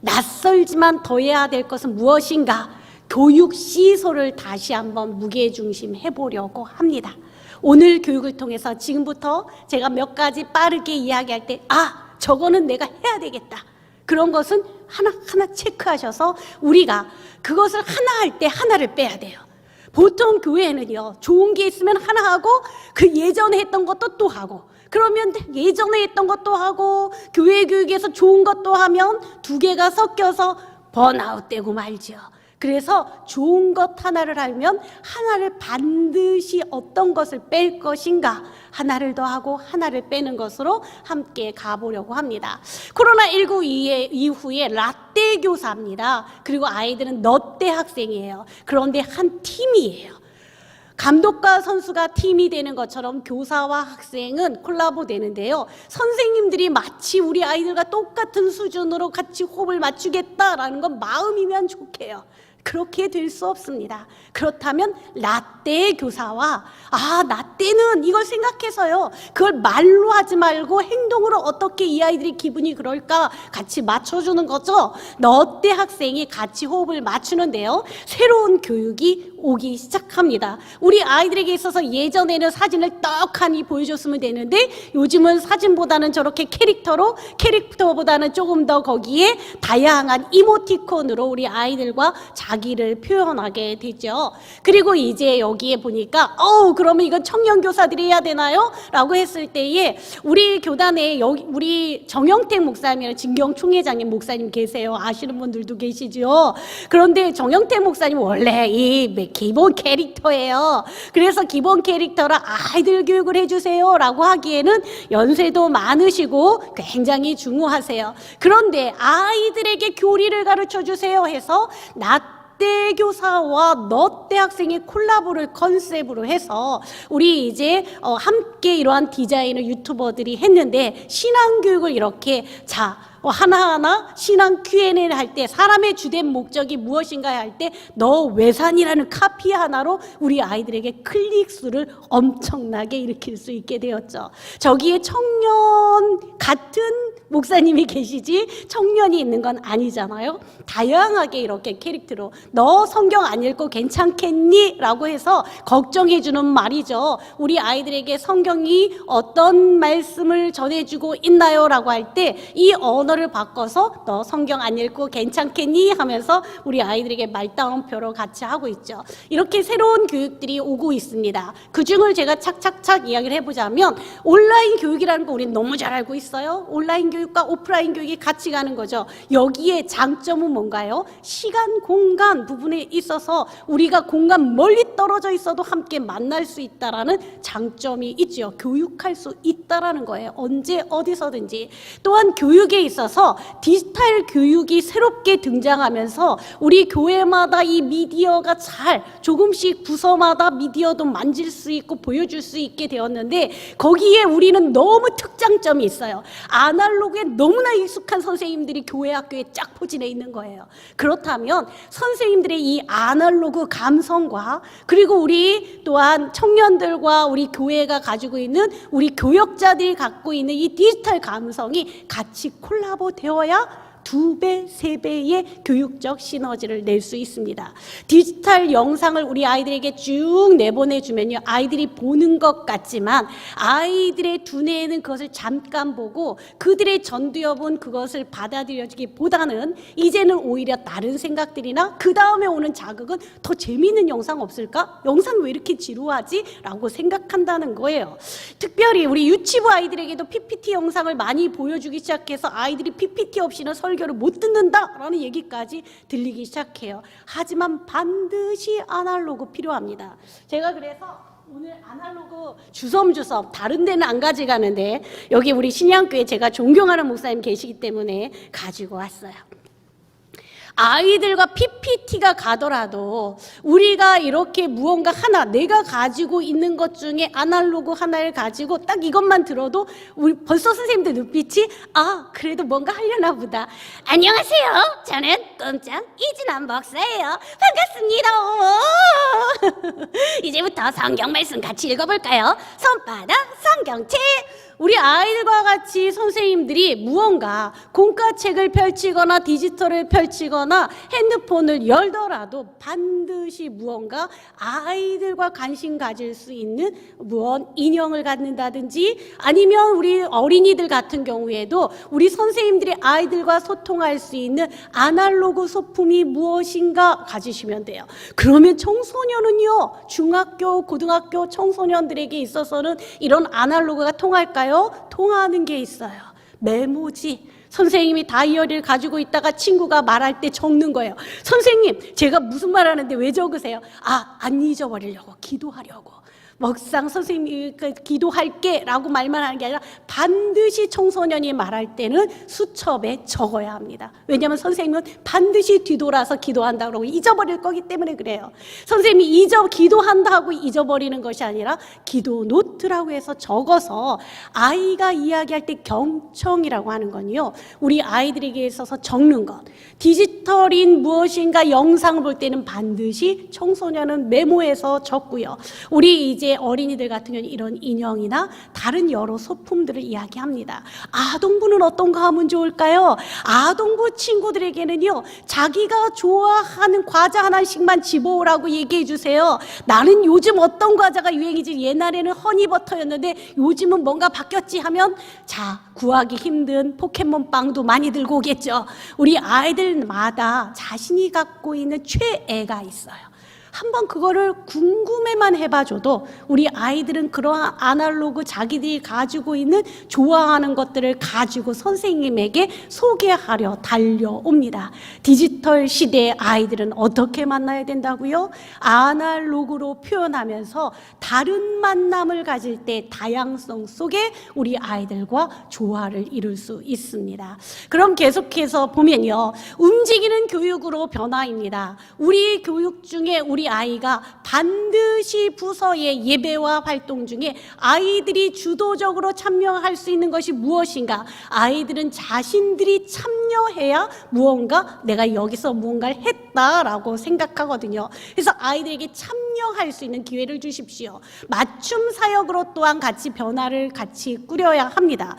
S1: 낯설지만 더 해야 될 것은 무엇인가? 교육 시소를 다시 한번 무게중심 해보려고 합니다. 오늘 교육을 통해서 지금부터 제가 몇 가지 빠르게 이야기할 때 저거는 내가 해야 되겠다. 그런 것은 하나하나 체크하셔서 우리가 그것을 하나 할 때 하나를 빼야 돼요. 보통 교회는요, 좋은 게 있으면 하나 하고 그 예전에 했던 것도 또 하고 그러면 예전에 했던 것도 하고 교회 교육에서 좋은 것도 하면 두 개가 섞여서 번아웃 되고 말죠. 그래서 좋은 것 하나를 알면 하나를 반드시 어떤 것을 뺄 것인가 하나를 더 하고 하나를 빼는 것으로 함께 가보려고 합니다. 코로나19 이후에 라떼 교사입니다. 그리고 아이들은 너떼 학생이에요. 그런데 한 팀이에요. 감독과 선수가 팀이 되는 것처럼 교사와 학생은 콜라보 되는데요. 선생님들이 마치 우리 아이들과 똑같은 수준으로 같이 호흡을 맞추겠다라는 건 마음이면 좋게요. 그렇게 될 수 없습니다. 그렇다면 라떼 교사와 라떼는 이걸 생각해서요, 그걸 말로 하지 말고 행동으로 어떻게 이 아이들이 기분이 그럴까 같이 맞춰주는 거죠. 라떼 학생이 같이 호흡을 맞추는데요, 새로운 교육이 오기 시작합니다. 우리 아이들에게 있어서 예전에는 사진을 떡하니 보여줬으면 되는데 요즘은 사진보다는 저렇게 캐릭터보다는 조금 더 거기에 다양한 이모티콘으로 우리 아이들과 자기를 표현하게 되죠. 그리고 이제 여기에 보니까 그러면 이건 청년 교사들이 해야 되나요? 라고 했을 때에 우리 교단에 우리 정영택 목사님이랑 진경 총회장님 목사님 계세요. 아시는 분들도 계시죠. 그런데 정영택 목사님 원래 이 기본 캐릭터예요. 그래서 기본 캐릭터라 아이들 교육을 해주세요 라고 하기에는 연세도 많으시고 굉장히 중후하세요. 그런데 아이들에게 교리를 가르쳐 주세요 해서 라떼 교사와 너떼 학생의 콜라보를 컨셉으로 해서 우리 이제 함께 이러한 디자인을 유튜버들이 했는데, 신앙교육을 이렇게 하나하나 신앙 Q&A를 할 때 사람의 주된 목적이 무엇인가 할 때 너 외산이라는 카피 하나로 우리 아이들에게 클릭수를 엄청나게 일으킬 수 있게 되었죠. 저기에 청년 같은 목사님이 계시지 청년이 있는 건 아니잖아요. 다양하게 이렇게 캐릭터로 너 성경 안 읽고 괜찮겠니? 라고 해서 걱정해주는 말이죠. 우리 아이들에게 성경이 어떤 말씀을 전해주고 있나요? 라고 할 때 이 언어를 바꿔서 너 성경 안 읽고 괜찮겠니? 하면서 우리 아이들에게 말다운표로 같이 하고 있죠. 이렇게 새로운 교육들이 오고 있습니다. 그중을 제가 착착착 이야기를 해보자면, 온라인 교육이라는 거 우리는 너무 잘 알고 있어요. 온라인 교육과 오프라인 교육이 같이 가는 거죠. 여기에 장점은 뭔가요? 시간, 공간 부분에 있어서 우리가 공간 멀리 떨어져 있어도 함께 만날 수 있다라는 장점이 있죠. 교육할 수 있다라는 거예요. 언제 어디서든지. 또한 교육에 있어서 디지털 교육이 새롭게 등장하면서 우리 교회마다 이 미디어가 조금씩 부서마다 미디어도 만질 수 있고 보여줄 수 있게 되었는데, 거기에 우리는 너무 특장점이 있어요. 아날로그에 너무나 익숙한 선생님들이 교회 학교에 쫙 포진해 있는 거예요. 그렇다면 선생님들의 이 아날로그 감성과 그리고 우리 또한 청년들과 우리 교회가 가지고 있는 우리 교역자들이 갖고 있는 이 디지털 감성이 같이 콜라보 되어야 2배, 3배의 교육적 시너지를 낼 수 있습니다. 디지털 영상을 우리 아이들에게 쭉 내보내주면요, 아이들이 보는 것 같지만 아이들의 두뇌에는 그것을 잠깐 보고 그들의 전두엽은 그것을 받아들여주기보다는 이제는 오히려 다른 생각들이나 그 다음에 오는 자극은 더 재미있는 영상 없을까? 영상 왜 이렇게 지루하지? 라고 생각한다는 거예요. 특별히 우리 유치부 아이들에게도 PPT 영상을 많이 보여주기 시작해서 아이들이 PPT 없이는 설교를 못 듣는다라는 얘기까지 들리기 시작해요. 하지만 반드시 아날로그 필요합니다. 제가 그래서 오늘 아날로그 주섬주섬 다른 데는 안 가져가는데 여기 우리 신양교회 제가 존경하는 목사님 계시기 때문에 가지고 왔어요. 아이들과 PPT가 가더라도 우리가 이렇게 무언가 하나, 내가 가지고 있는 것 중에 아날로그 하나를 가지고 딱 이것만 들어도 우리 벌써 선생님들 눈빛이 그래도 뭔가 하려나 보다. 안녕하세요. 저는 꼼짝 이진환 목사예요. 반갑습니다. 이제부터 성경 말씀 같이 읽어볼까요? 손바닥 성경책. 우리 아이들과 같이 선생님들이 무언가 공과책을 펼치거나 디지털을 펼치거나 핸드폰을 열더라도 반드시 무언가 아이들과 관심 가질 수 있는 인형을 갖는다든지, 아니면 우리 어린이들 같은 경우에도 우리 선생님들이 아이들과 소통할 수 있는 아날로그 소품이 무엇인가 가지시면 돼요. 그러면 청소년은요, 중학교, 고등학교 청소년들에게 있어서는 이런 아날로그가 통할까요? 통하는 게 있어요. 메모지. 선생님이 다이어리를 가지고 있다가 친구가 말할 때 적는 거예요. 선생님, 제가 무슨 말 하는데 왜 적으세요? 안 잊어버리려고, 기도하려고. 먹상 선생님이 기도할게 라고 말만 하는 게 아니라 반드시 청소년이 말할 때는 수첩에 적어야 합니다. 왜냐하면 선생님은 반드시 뒤돌아서 기도한다고 잊어버릴 거기 때문에 그래요. 선생님이 기도한다고 잊어버리는 것이 아니라 기도 노트라고 해서 적어서 아이가 이야기할 때 경청이라고 하는 건요, 우리 아이들에게 있어서 적는 것. 디지털인 무엇인가 영상을 볼 때는 반드시 청소년은 메모해서 적고요. 우리 이제 어린이들 같은 경우는 이런 인형이나 다른 여러 소품들을 이야기합니다. 아동부는 어떤 거 하면 좋을까요? 아동부 친구들에게는요, 자기가 좋아하는 과자 하나씩만 집어오라고 얘기해 주세요. 나는 요즘 어떤 과자가 유행이지, 옛날에는 허니버터였는데 요즘은 뭔가 바뀌었지 하면, 자, 구하기 힘든 포켓몬빵도 많이 들고 오겠죠. 우리 아이들마다 자신이 갖고 있는 최애가 있어요. 한번 그거를 궁금해만 해봐줘도 우리 아이들은 그러한 아날로그 자기들이 가지고 있는 좋아하는 것들을 가지고 선생님에게 소개하려 달려옵니다. 디지털 시대의 아이들은 어떻게 만나야 된다고요? 아날로그로 표현하면서 다른 만남을 가질 때 다양성 속에 우리 아이들과 조화를 이룰 수 있습니다. 그럼 계속해서 보면요, 움직이는 교육으로 변화입니다. 우리 교육 중에 우리 아이가 반드시 부서의 예배와 활동 중에 아이들이 주도적으로 참여할 수 있는 것이 무엇인가? 아이들은 자신들이 참여해야 무언가 내가 여기서 무언가를 했다라고 생각하거든요. 그래서 아이들에게 참여할 수 있는 기회를 주십시오. 맞춤 사역으로 또한 같이 변화를 같이 꾸려야 합니다.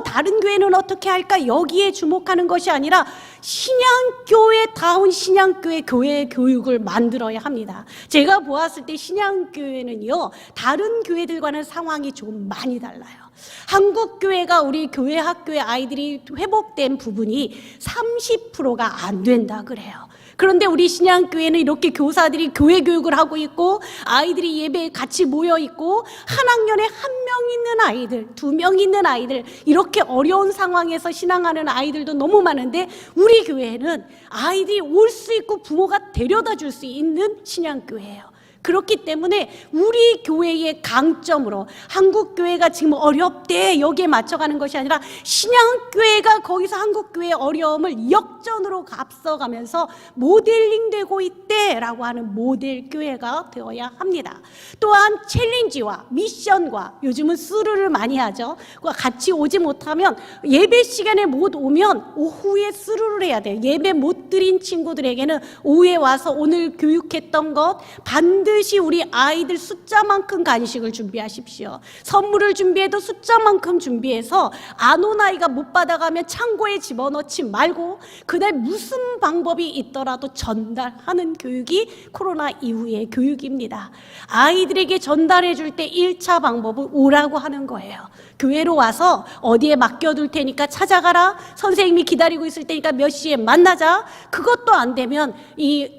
S1: 다른 교회는 어떻게 할까? 여기에 주목하는 것이 아니라 신양교회다운 신양교회 교회 교육을 만들어야 합니다. 제가 보았을 때 신양교회는요, 다른 교회들과는 상황이 좀 많이 달라요. 한국교회가 우리 교회 학교의 아이들이 회복된 부분이 30%가 안 된다 그래요. 그런데 우리 신양교회는 이렇게 교사들이 교회 교육을 하고 있고 아이들이 예배에 같이 모여 있고 한 학년에 1명 있는 아이들, 2명 있는 아이들, 이렇게 어려운 상황에서 신앙하는 아이들도 너무 많은데 우리 교회는 아이들이 올 수 있고 부모가 데려다 줄 수 있는 신양교회예요. 그렇기 때문에 우리 교회의 강점으로 한국교회가 지금 어렵대 여기에 맞춰가는 것이 아니라 신양교회가 거기서 한국교회의 어려움을 역전으로 앞서가면서 모델링되고 있대라고 하는 모델교회가 되어야 합니다. 또한 챌린지와 미션과 요즘은 스루를 많이 하죠. 같이 오지 못하면 예배 시간에 못 오면 오후에 스루를 해야 돼요. 예배 못 드린 친구들에게는 오후에 와서 오늘 교육했던 것 반드시 우리 아이들 숫자만큼 간식을 준비하십시오. 선물을 준비해도 숫자만큼 준비해서 안 온 아이가 못 받아가면 창고에 집어넣지 말고 그날 무슨 방법이 있더라도 전달하는 교육이 코로나 이후의 교육입니다. 아이들에게 전달해 줄 때 1차 방법은 오라고 하는 거예요. 교회로 와서 어디에 맡겨둘 테니까 찾아가라. 선생님이 기다리고 있을 테니까 몇 시에 만나자. 그것도 안 되면 이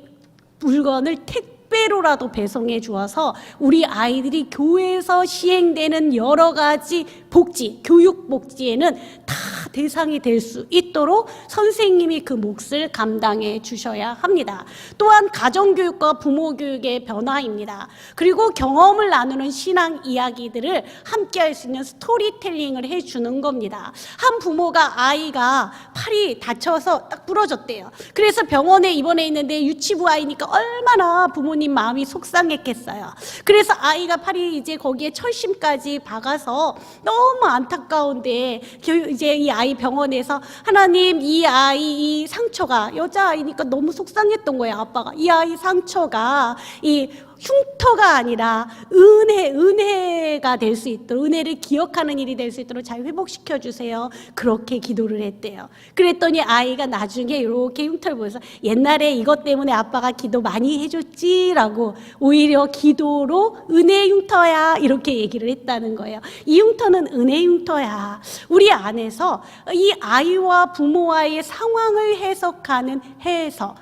S1: 물건을 택배로라도 배송해 주어서 우리 아이들이 교회에서 시행되는 여러 가지 복지, 교육 복지에는 다 대상이 될 수 있도록 선생님이 그 몫을 감당해 주셔야 합니다. 또한 가정교육과 부모교육의 변화입니다. 그리고 경험을 나누는 신앙 이야기들을 함께 할 수 있는 스토리텔링을 해주는 겁니다. 한 부모가 아이가 팔이 다쳐서 딱 부러졌대요. 그래서 병원에 입원해 있는데 유치부 아이니까 얼마나 부모님 마음이 속상했겠어요. 그래서 아이가 팔이 이제 거기에 철심까지 박아서 너무 안타까운데 이제 이 아이 병원에서 하나님 이 아이 이 상처가 여자아이니까 너무 속상했던 거예요. 아빠가 이 아이 상처가 이 흉터가 아니라 은혜가 될 수 있도록 은혜를 기억하는 일이 될 수 있도록 잘 회복시켜 주세요. 그렇게 기도를 했대요. 그랬더니 아이가 나중에 이렇게 흉터를 보여서 옛날에 이것 때문에 아빠가 기도 많이 해줬지라고 오히려 기도로 은혜 흉터야 이렇게 얘기를 했다는 거예요. 이 흉터는 은혜 흉터야. 우리 안에서 이 아이와 부모와의 상황을 해석하는 해석.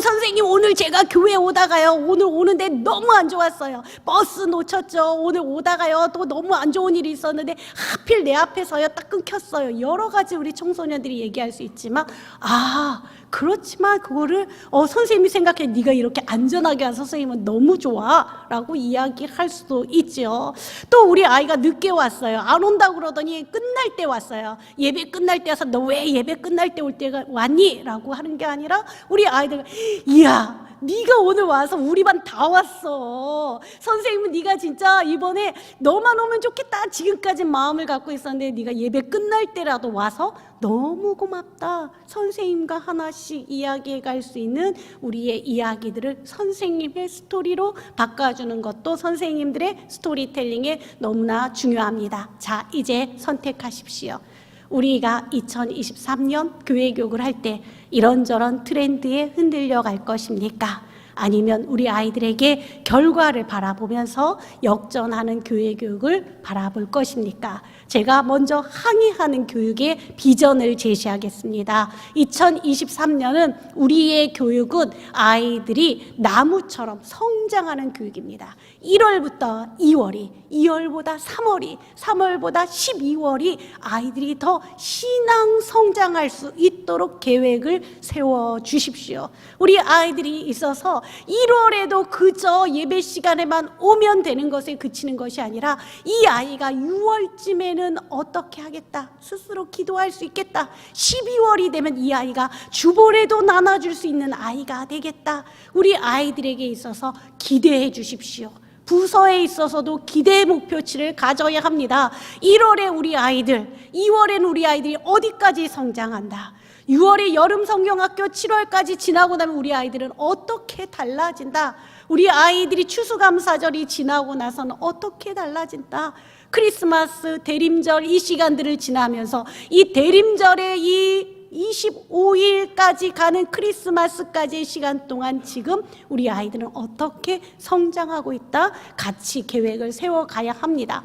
S1: 선생님 오늘 제가 교회 오다가요 오늘 오는데 너무 안 좋았어요. 버스 놓쳤죠. 오늘 오다가요 또 너무 안 좋은 일이 있었는데 하필 내 앞에서요 딱 끊겼어요. 여러 가지 우리 청소년들이 얘기할 수 있지만 그렇지만 그거를 선생님이 생각해 네가 이렇게 안전하게 한 선생님은 너무 좋아 라고 이야기할 수도 있죠. 또 우리 아이가 늦게 왔어요. 안 온다고 그러더니 끝날 때 왔어요. 예배 끝날 때 와서 너 왜 예배 끝날 때 올 때가 왔니? 라고 하는 게 아니라 우리 아이들 이야 네가 오늘 와서 우리 반 다 왔어. 선생님은 네가 진짜 이번에 너만 오면 좋겠다 지금까지 마음을 갖고 있었는데 네가 예배 끝날 때라도 와서 너무 고맙다. 선생님과 하나씩 이야기해 갈 수 있는 우리의 이야기들을 선생님의 스토리로 바꿔주는 것도 선생님들의 스토리텔링에 너무나 중요합니다. 자, 이제 선택하십시오. 우리가 2023년 교회교육을 할 때 이런저런 트렌드에 흔들려 갈 것입니까? 아니면 우리 아이들에게 결과를 바라보면서 역전하는 교회교육을 바라볼 것입니까? 제가 먼저 항의하는 교육의 비전을 제시하겠습니다. 2023년은 우리의 교육은 아이들이 나무처럼 성장하는 교육입니다. 1월부터 2월이, 2월보다 3월이, 3월보다 12월이 아이들이 더 신앙 성장할 수 있도록 계획을 세워 주십시오. 우리 아이들이 있어서 1월에도 그저 예배 시간에만 오면 되는 것에 그치는 것이 아니라 이 아이가 6월쯤에는 어떻게 하겠다, 스스로 기도할 수 있겠다, 12월이 되면 이 아이가 주보라도 나눠줄 수 있는 아이가 되겠다. 우리 아이들에게 있어서 기대해 주십시오. 부서에 있어서도 기대 목표치를 가져야 합니다. 1월에 우리 아이들, 2월에는 우리 아이들이 어디까지 성장한다, 6월에 여름 성경학교 7월까지 지나고 나면 우리 아이들은 어떻게 달라진다, 우리 아이들이 추수감사절이 지나고 나서는 어떻게 달라진다, 크리스마스, 대림절 이 시간들을 지나면서 이 대림절의 이 25일까지 가는 크리스마스까지의 시간 동안 지금 우리 아이들은 어떻게 성장하고 있다, 같이 계획을 세워가야 합니다.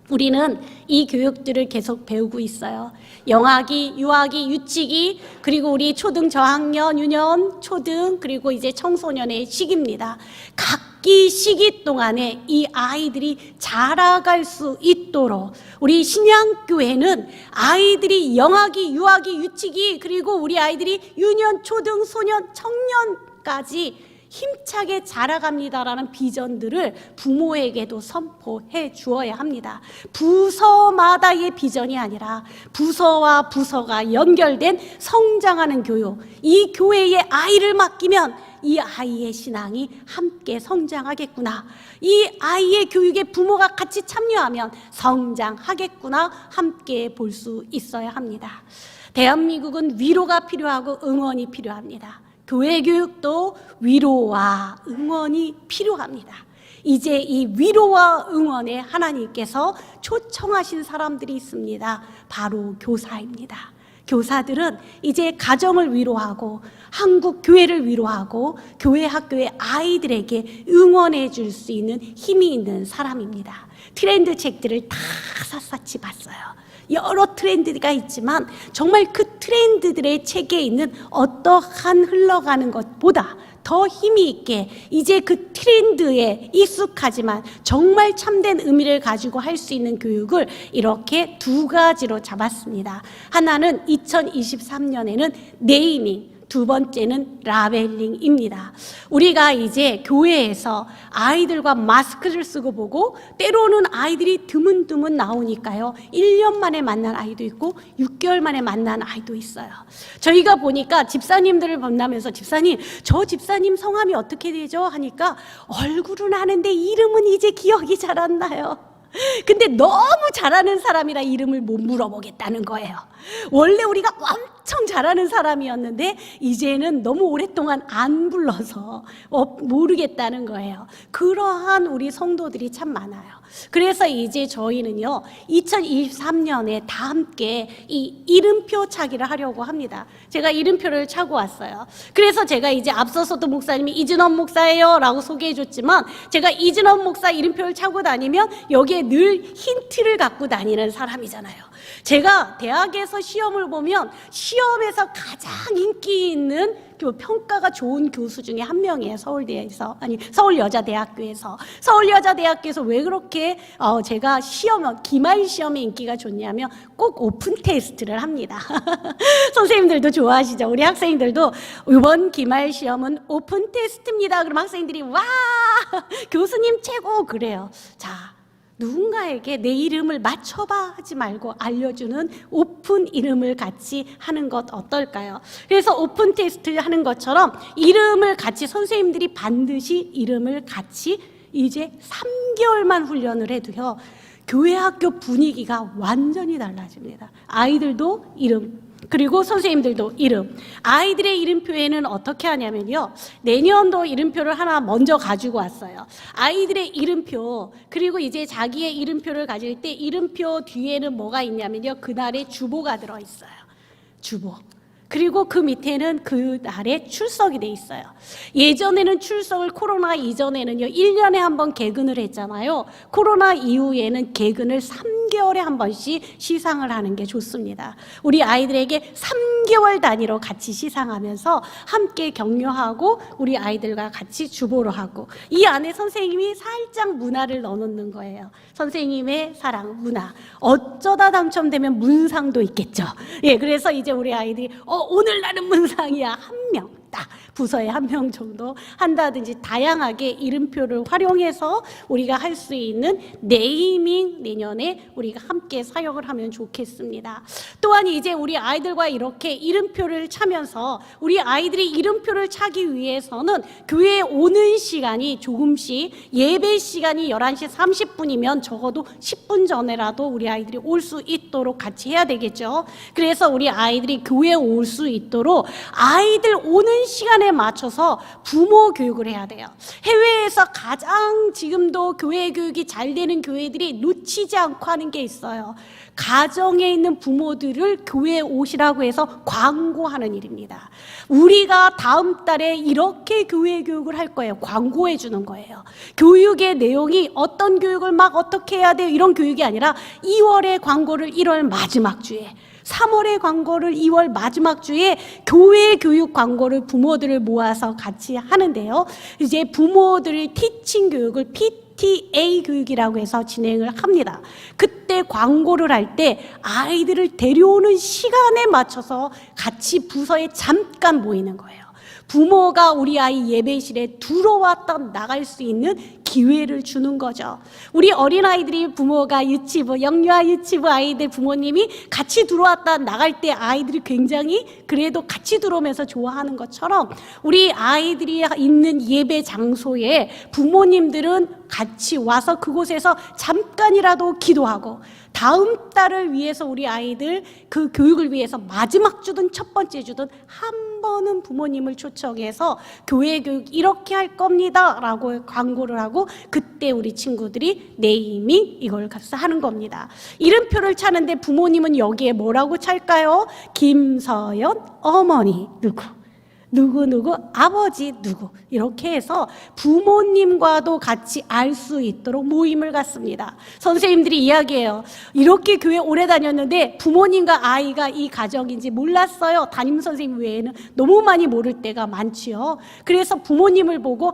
S1: 우리는 이 교육들을 계속 배우고 있어요. 영아기, 유아기, 유치기, 그리고 우리 초등 저학년, 유년, 초등, 그리고 이제 청소년의 시기입니다. 각기 시기 동안에 이 아이들이 자라갈 수 있도록 우리 신양교회는 아이들이 영아기, 유아기, 유치기, 그리고 우리 아이들이 유년, 초등, 소년, 청년까지 힘차게 자라갑니다라는 비전들을 부모에게도 선포해 주어야 합니다. 부서마다의 비전이 아니라 부서와 부서가 연결된 성장하는 교육, 이 교회에 아이를 맡기면 이 아이의 신앙이 함께 성장하겠구나, 이 아이의 교육에 부모가 같이 참여하면 성장하겠구나, 함께 볼 수 있어야 합니다. 대한민국은 위로가 필요하고 응원이 필요합니다. 교회 교육도 위로와 응원이 필요합니다. 이제 이 위로와 응원에 하나님께서 초청하신 사람들이 있습니다. 바로 교사입니다. 교사들은 이제 가정을 위로하고 한국 교회를 위로하고 교회 학교의 아이들에게 응원해 줄 수 있는 힘이 있는 사람입니다. 트렌드 책들을 다 샅샅이 봤어요. 여러 트렌드가 있지만 정말 그 트렌드들의 책에 있는 어떠한 흘러가는 것보다 더 힘이 있게 이제 그 트렌드에 익숙하지만 정말 참된 의미를 가지고 할 수 있는 교육을 이렇게 두 가지로 잡았습니다. 하나는 2023년에는 네이밍, 두 번째는 라벨링입니다. 우리가 이제 교회에서 아이들과 마스크를 쓰고 보고 때로는 아이들이 드문드문 나오니까요, 1년 만에 만난 아이도 있고 6개월 만에 만난 아이도 있어요. 저희가 보니까 집사님들을 만나면서 집사님, 저 집사님 성함이 어떻게 되죠? 하니까 얼굴은 아는데 이름은 이제 기억이 잘 안 나요. 근데 너무 잘하는 사람이라 이름을 못 물어보겠다는 거예요. 원래 우리가 엄청 잘하는 사람이었는데 이제는 너무 오랫동안 안 불러서 모르겠다는 거예요. 그러한 우리 성도들이 참 많아요. 그래서 이제 저희는요 2023년에 다 함께 이 이름표 차기를 하려고 합니다. 제가 이름표를 차고 왔어요. 그래서 제가 이제 앞서서도 목사님이 이진원 목사예요 라고 소개해 줬지만 제가 이진원 목사 이름표를 차고 다니면 여기에 늘 힌트를 갖고 다니는 사람이잖아요. 제가 대학에서 시험을 보면 시험에서 가장 인기 있는 평가가 좋은 교수 중에 한 명이에요. 서울여자대학교에서. 서울여자대학교에서 왜 그렇게 제가 기말 시험에 인기가 좋냐면 꼭 오픈 테스트를 합니다. 선생님들도 좋아하시죠? 우리 학생들도 이번 기말 시험은 오픈 테스트입니다. 그럼 학생들이 와 교수님 최고 그래요. 자, 누군가에게 내 이름을 맞춰봐 하지 말고 알려주는 오픈 이름을 같이 하는 것 어떨까요? 그래서 오픈 테스트 하는 것처럼 이름을 같이 선생님들이 반드시 이름을 같이 이제 3개월만 훈련을 해도요, 교회 학교 분위기가 완전히 달라집니다. 아이들도 이름, 그리고 선생님들도 이름. 아이들의 이름표에는 어떻게 하냐면요, 내년도 이름표를 하나 먼저 가지고 왔어요. 아이들의 이름표, 그리고 이제 자기의 이름표를 가질 때 이름표 뒤에는 뭐가 있냐면요, 그날의 주보가 들어있어요. 주보. 그리고 그 밑에는 그 날에 출석이 돼 있어요. 예전에는 출석을 코로나 이전에는요 1년에 한 번 개근을 했잖아요. 코로나 이후에는 개근을 3개월에 한 번씩 시상을 하는 게 좋습니다. 우리 아이들에게 3개월 단위로 같이 시상하면서 함께 격려하고 우리 아이들과 같이 주보를 하고, 이 안에 선생님이 살짝 문화를 넣어놓는 거예요. 선생님의 사랑, 문화. 어쩌다 당첨되면 문상도 있겠죠. 예, 그래서 이제 우리 아이들이 오늘 나는 문상이야. 한 명, 딱 부서에 한 명 정도 한다든지 다양하게 이름표를 활용해서 우리가 할 수 있는 네이밍 내년에 우리가 함께 사역을 하면 좋겠습니다. 또한 이제 우리 아이들과 이렇게 이름표를 차면서 우리 아이들이 이름표를 차기 위해서는 교회에 오는 시간이 조금씩, 예배 시간이 11시 30분이면 적어도 10분 전에라도 우리 아이들이 올 수 있도록 같이 해야 되겠죠. 그래서 우리 아이들이 교회에 올 수 있도록 아이들 오는 시간에 맞춰서 부모 교육을 해야 돼요. 해외에서 가장 지금도 교회 교육이 잘 되는 교회들이 놓치지 않고 하는 게 있어요. 가정에 있는 부모들을 교회에 오시라고 해서 광고하는 일입니다. 우리가 다음 달에 이렇게 교회 교육을 할 거예요. 광고해 주는 거예요. 교육의 내용이 어떤 교육을 막 어떻게 해야 돼요, 이런 교육이 아니라 2월에 광고를 1월 마지막 주에, 3월의 광고를 2월 마지막 주에 교회 교육 광고를 부모들을 모아서 같이 하는데요. 이제 부모들의 티칭 교육을 PTA 교육이라고 해서 진행을 합니다. 그때 광고를 할 때 아이들을 데려오는 시간에 맞춰서 같이 부서에 잠깐 모이는 거예요. 부모가 우리 아이 예배실에 들어왔다 나갈 수 있는 기회를 주는 거죠. 우리 어린아이들이 부모가 유치부, 영유아 유치부 아이들 부모님이 같이 들어왔다 나갈 때 아이들이 굉장히 그래도 같이 들어오면서 좋아하는 것처럼 우리 아이들이 있는 예배 장소에 부모님들은 같이 와서 그곳에서 잠깐이라도 기도하고, 다음 달을 위해서 우리 아이들 그 교육을 위해서 마지막 주든 첫 번째 주든 한 번은 부모님을 초청해서 교회 교육 이렇게 할 겁니다 라고 광고를 하고, 그때 우리 친구들이 네이밍 이걸 가서 하는 겁니다. 이름표를 차는데 부모님은 여기에 뭐라고 찰까요? 김서연 어머니 누구, 누구누구 아버지 누구, 이렇게 해서 부모님과도 같이 알 수 있도록 모임을 갖습니다. 선생님들이 이야기해요. 이렇게 교회 오래 다녔는데 부모님과 아이가 이 가정인지 몰랐어요. 담임 선생님 외에는 너무 많이 모를 때가 많지요. 그래서 부모님을 보고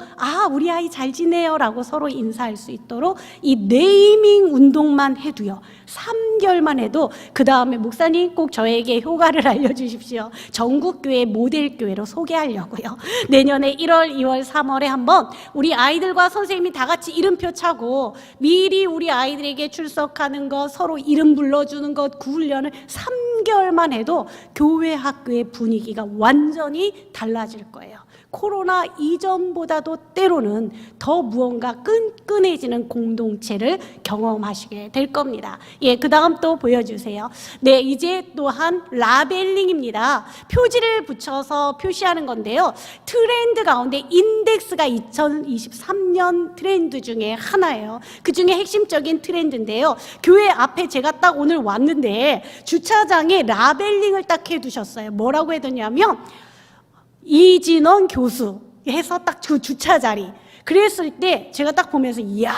S1: 우리 아이 잘 지내요 라고 서로 인사할 수 있도록 이 네이밍 운동만 해도요 3개월만 해도, 그 다음에 목사님 꼭 저에게 효과를 알려주십시오. 전국교회 모델교회로 소개하려고요. 내년에 1월, 2월, 3월에 한번 우리 아이들과 선생님이 다 같이 이름표 차고 미리 우리 아이들에게 출석하는 것, 서로 이름 불러주는 것, 그 훈련을 3개월만 해도 교회 학교의 분위기가 완전히 달라질 거예요. 코로나 이전보다도 때로는 더 무언가 끈끈해지는 공동체를 경험하시게 될 겁니다. 예, 그 다음 또 보여주세요. 네, 이제 또한 라벨링입니다. 표지를 붙여서 표시하는 건데요. 트렌드 가운데 인덱스가 2023년 트렌드 중에 하나예요. 그 중에 핵심적인 트렌드인데요. 교회 앞에 제가 딱 오늘 왔는데 주차장에 라벨링을 딱 해두셨어요. 뭐라고 해뒀냐면 이진원 교수 해서 딱 그 주차 자리. 그랬을 때 제가 딱 보면서 이야,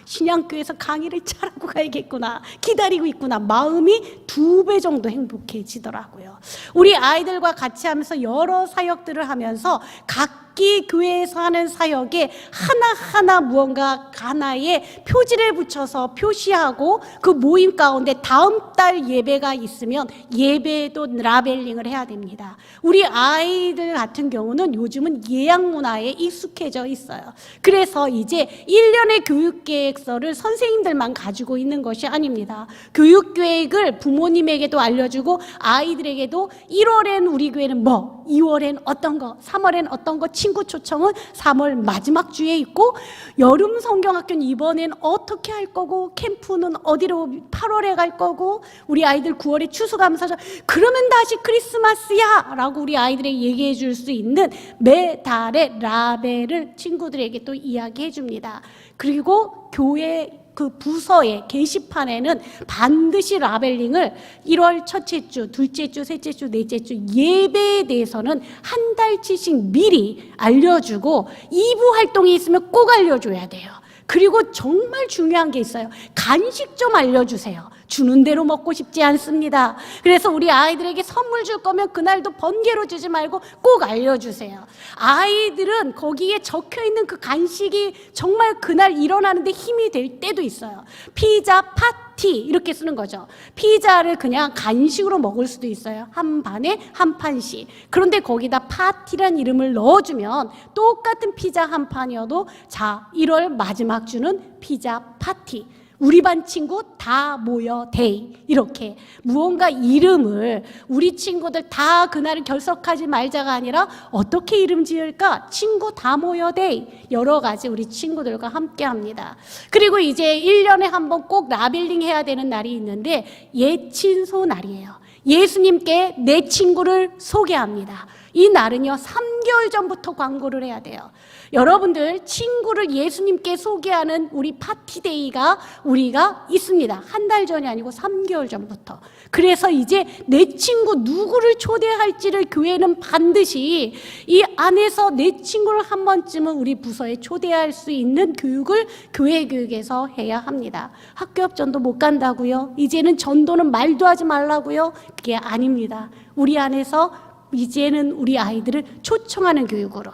S1: 신양교회에서 강의를 잘하고 가야겠구나, 기다리고 있구나, 마음이 2배 정도 행복해지더라고요. 우리 아이들과 같이 하면서 여러 사역들을 하면서 각기 교회에서 하는 사역에 하나하나 무언가 하나의 표지를 붙여서 표시하고 그 모임 가운데 다음 달 예배가 있으면 예배도 라벨링을 해야 됩니다. 우리 아이들 같은 경우는 요즘은 예약 문화에 익숙해져 있어요. 그래서 이제 1년의 교육계획서를 선생님들만 가지고 있는 것이 아닙니다. 교육계획을 부모님에게도 알려주고 아이들에게도 1월엔 우리 교회는 뭐, 2월엔 어떤 거, 3월엔 어떤 거, 친구 초청은 3월 마지막 주에 있고, 여름 성경학교는 이번엔 어떻게 할 거고, 캠프는 어디로 8월에 갈 거고, 우리 아이들 9월에 추수감사절, 그러면 다시 크리스마스야 라고 우리 아이들에게 얘기해 줄 수 있는 매달의 라벨을 친구들에게 또 이야기해 줍니다. 그리고 교회 그 부서의 게시판에는 반드시 라벨링을 1월 첫째 주, 둘째 주, 셋째 주, 넷째 주 예배에 대해서는 한 달치씩 미리 알려주고 2부 활동이 있으면 꼭 알려줘야 돼요. 그리고 정말 중요한 게 있어요. 간식 좀 알려주세요. 주는 대로 먹고 싶지 않습니다. 그래서 우리 아이들에게 선물 줄 거면 그날도 번개로 주지 말고 꼭 알려주세요. 아이들은 거기에 적혀있는 그 간식이 정말 그날 일어나는데 힘이 될 때도 있어요. 피자 파티 이렇게 쓰는 거죠. 피자를 그냥 간식으로 먹을 수도 있어요. 한 반에 한 판씩. 그런데 거기다 파티란 이름을 넣어주면 똑같은 피자 한 판이어도 자, 1월 마지막 주는 피자 파티, 우리 반 친구 다 모여 데이, 이렇게 무언가 이름을 우리 친구들 다 그날을 결석하지 말자가 아니라 어떻게 이름 지을까? 친구 다 모여 데이, 여러 가지 우리 친구들과 함께 합니다. 그리고 이제 1년에 한 번 꼭 라벨링 해야 되는 날이 있는데 예친소 날이에요. 예수님께 내 친구를 소개합니다. 이 날은요 3개월 전부터 광고를 해야 돼요. 여러분들 친구를 예수님께 소개하는 우리 파티데이가 우리가 있습니다. 한 달 전이 아니고 3개월 전부터. 그래서 이제 내 친구 누구를 초대할지를 교회는 반드시 이 안에서 내 친구를 한 번쯤은 우리 부서에 초대할 수 있는 교육을 교회 교육에서 해야 합니다. 학교 앞 전도 못 간다고요? 이제는 전도는 말도 하지 말라고요? 그게 아닙니다. 우리 안에서 이제는 우리 아이들을 초청하는 교육으로.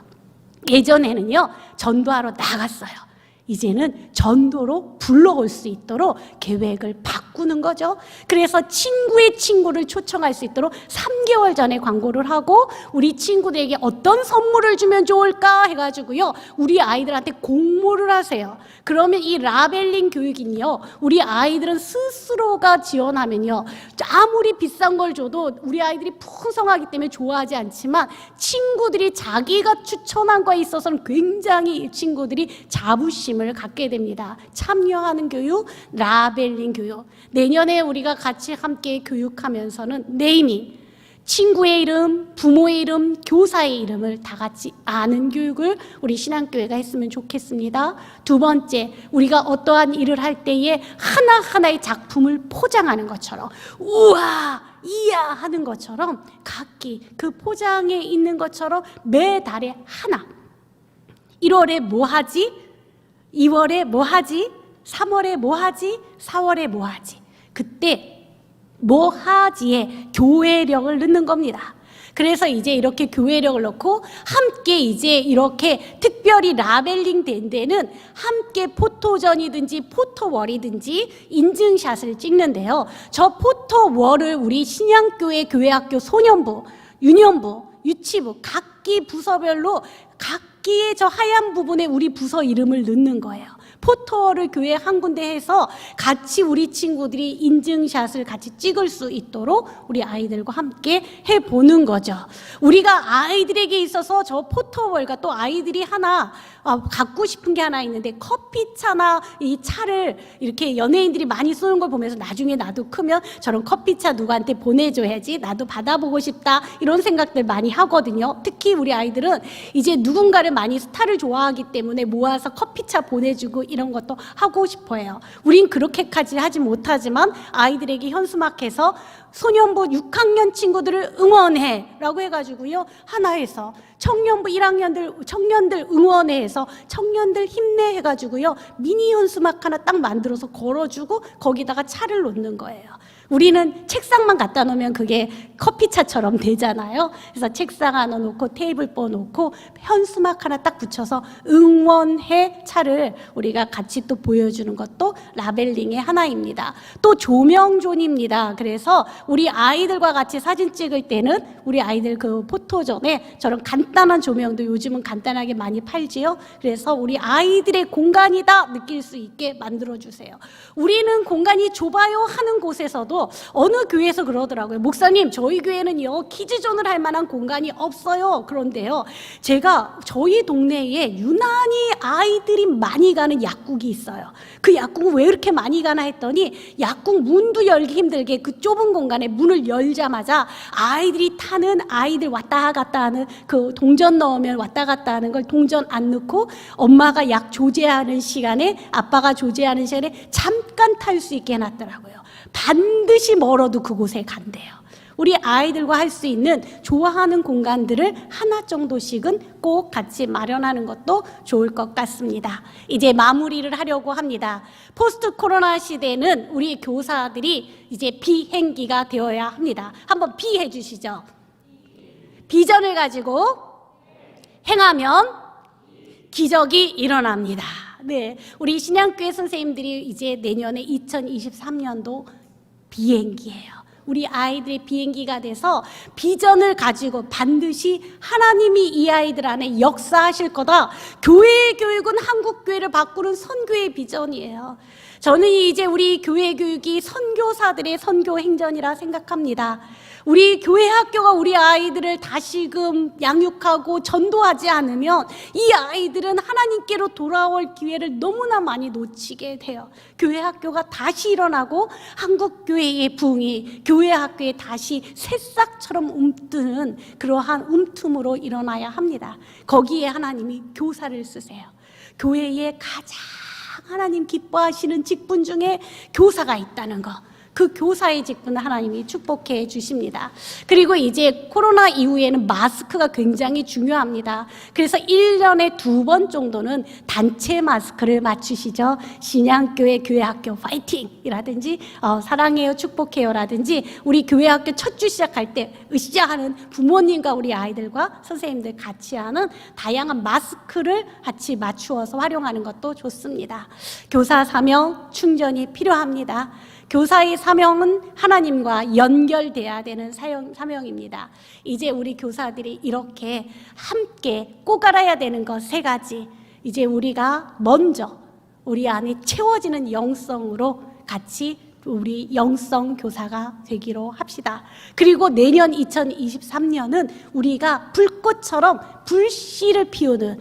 S1: 예전에는요 전도하러 나갔어요. 이제는 전도로 불러올 수 있도록 계획을 바꾸는 거죠. 그래서 친구의 친구를 초청할 수 있도록 3개월 전에 광고를 하고 우리 친구들에게 어떤 선물을 주면 좋을까 해가지고요 우리 아이들한테 공모를 하세요. 그러면 이 라벨링 교육은요 우리 아이들은 스스로가 지원하면요 아무리 비싼 걸 줘도 우리 아이들이 풍성하기 때문에 좋아하지 않지만 친구들이 자기가 추천한 거에 있어서는 굉장히 친구들이 자부심을 갖게 됩니다. 참여하는 교육, 라벨링 교육. 내년에 우리가 같이 함께 교육하면서는 네이밍, 친구의 이름, 부모의 이름, 교사의 이름을 다 같이 아는 교육을 우리 신앙교회가 했으면 좋겠습니다. 두 번째, 우리가 어떠한 일을 할 때에 하나하나의 작품을 포장하는 것처럼 우와, 이야 하는 것처럼 각기 그 포장에 있는 것처럼 매달에 하나, 1월에 뭐 하지? 2월에 뭐 하지? 3월에 뭐 하지? 4월에 뭐 하지? 그때 뭐 하지에 교회력을 넣는 겁니다. 그래서 이제 이렇게 교회력을 넣고 함께 이제 이렇게 특별히 라벨링 된 데는 함께 포토전이든지 포토월이든지 인증샷을 찍는데요. 저 포토월을 우리 신양교회 교회학교 소년부, 유년부, 유치부 각기 부서별로 각기의 저 하얀 부분에 우리 부서 이름을 넣는 거예요. 포토월을 교회 한 군데 해서 같이 우리 친구들이 인증샷을 같이 찍을 수 있도록 우리 아이들과 함께 해보는 거죠. 우리가 아이들에게 있어서 저 포토월과 또 아이들이 하나 갖고 싶은 게 하나 있는데 커피차나 이 차를 이렇게 연예인들이 많이 쏘는 걸 보면서 나중에 나도 크면 저런 커피차 누구한테 보내줘야지, 나도 받아보고 싶다, 이런 생각들 많이 하거든요. 특히 우리 아이들은 이제 누군가를 많이 스타를 좋아하기 때문에 모아서 커피차 보내주고 이런 것도 하고 싶어요. 우린 그렇게까지 하지 못하지만 아이들에게 현수막해서 소년부 6학년 친구들을 응원해 라고 해가지고요, 하나에서 청년부 1학년들 청년들 응원회에서 청년들 힘내 해가지고요, 미니 현수막 하나 딱 만들어서 걸어주고 거기다가 차를 놓는 거예요. 우리는 책상만 갖다 놓으면 그게 커피차처럼 되잖아요. 그래서 책상 하나 놓고 테이블 뽀 놓고 현수막 하나 딱 붙여서 응원해 차를 우리가 같이 또 보여주는 것도 라벨링의 하나입니다. 또 조명존입니다. 그래서 우리 아이들과 같이 사진 찍을 때는 우리 아이들 그 포토존에 저런 간단한 조명도 요즘은 간단하게 많이 팔지요. 그래서 우리 아이들의 공간이다 느낄 수 있게 만들어주세요. 우리는 공간이 좁아요 하는 곳에서도 어느 교회에서 그러더라고요. 목사님, 저희 교회는요 키즈존을 할 만한 공간이 없어요. 그런데요, 제가 저희 동네에 유난히 아이들이 많이 가는 약국이 있어요. 그 약국은 왜 이렇게 많이 가나 했더니 약국 문도 열기 힘들게 그 좁은 공간에 문을 열자마자 아이들이 타는, 아이들 왔다 갔다 하는 그 동전 넣으면 왔다 갔다 하는 걸 동전 안 넣고 엄마가 약 조제하는 시간에, 아빠가 조제하는 시간에 잠깐 탈 수 있게 해놨더라고요. 반드시 멀어도 그곳에 간대요. 우리 아이들과 할 수 있는 좋아하는 공간들을 하나 정도씩은 꼭 같이 마련하는 것도 좋을 것 같습니다. 이제 마무리를 하려고 합니다. 포스트 코로나 시대는 우리 교사들이 이제 비행기가 되어야 합니다. 한번 비 해주시죠. 비전을 가지고 행하면 기적이 일어납니다. 네, 우리 신양교회 선생님들이 이제 내년에 2023년도 비행기예요. 우리 아이들의 비행기가 돼서 비전을 가지고 반드시 하나님이 이 아이들 안에 역사하실 거다. 교회의 교육은 한국 교회를 바꾸는 선교의 비전이에요. 저는 이제 우리 교회 교육이 선교사들의 선교 행전이라 생각합니다. 우리 교회 학교가 우리 아이들을 다시금 양육하고 전도하지 않으면 이 아이들은 하나님께로 돌아올 기회를 너무나 많이 놓치게 돼요. 교회 학교가 다시 일어나고 한국 교회의 부흥이 교회 학교에 다시 새싹처럼 움뜨는 그러한 움틈으로 일어나야 합니다. 거기에 하나님이 교사를 쓰세요. 교회에 가장 하나님 기뻐하시는 직분 중에 교사가 있다는 거, 그 교사의 직분을 하나님이 축복해 주십니다. 그리고 이제 코로나 이후에는 마스크가 굉장히 중요합니다. 그래서 1년에 2번 정도는 단체 마스크를 맞추시죠. 신양교회 교회학교 파이팅이라든지 사랑해요 축복해요라든지 우리 교회학교 첫 주 시작할 때 으쌰 하는 부모님과 우리 아이들과 선생님들 같이 하는 다양한 마스크를 같이 맞추어서 활용하는 것도 좋습니다. 교사 사명 충전이 필요합니다. 교사의 사명은 하나님과 연결돼야 되는 사명입니다. 이제 우리 교사들이 이렇게 함께 꼭 알아야 되는 것 3가지, 이제 우리가 먼저 우리 안에 채워지는 영성으로 같이 우리 영성 교사가 되기로 합시다. 그리고 내년 2023년은 우리가 불꽃처럼 불씨를 피우는,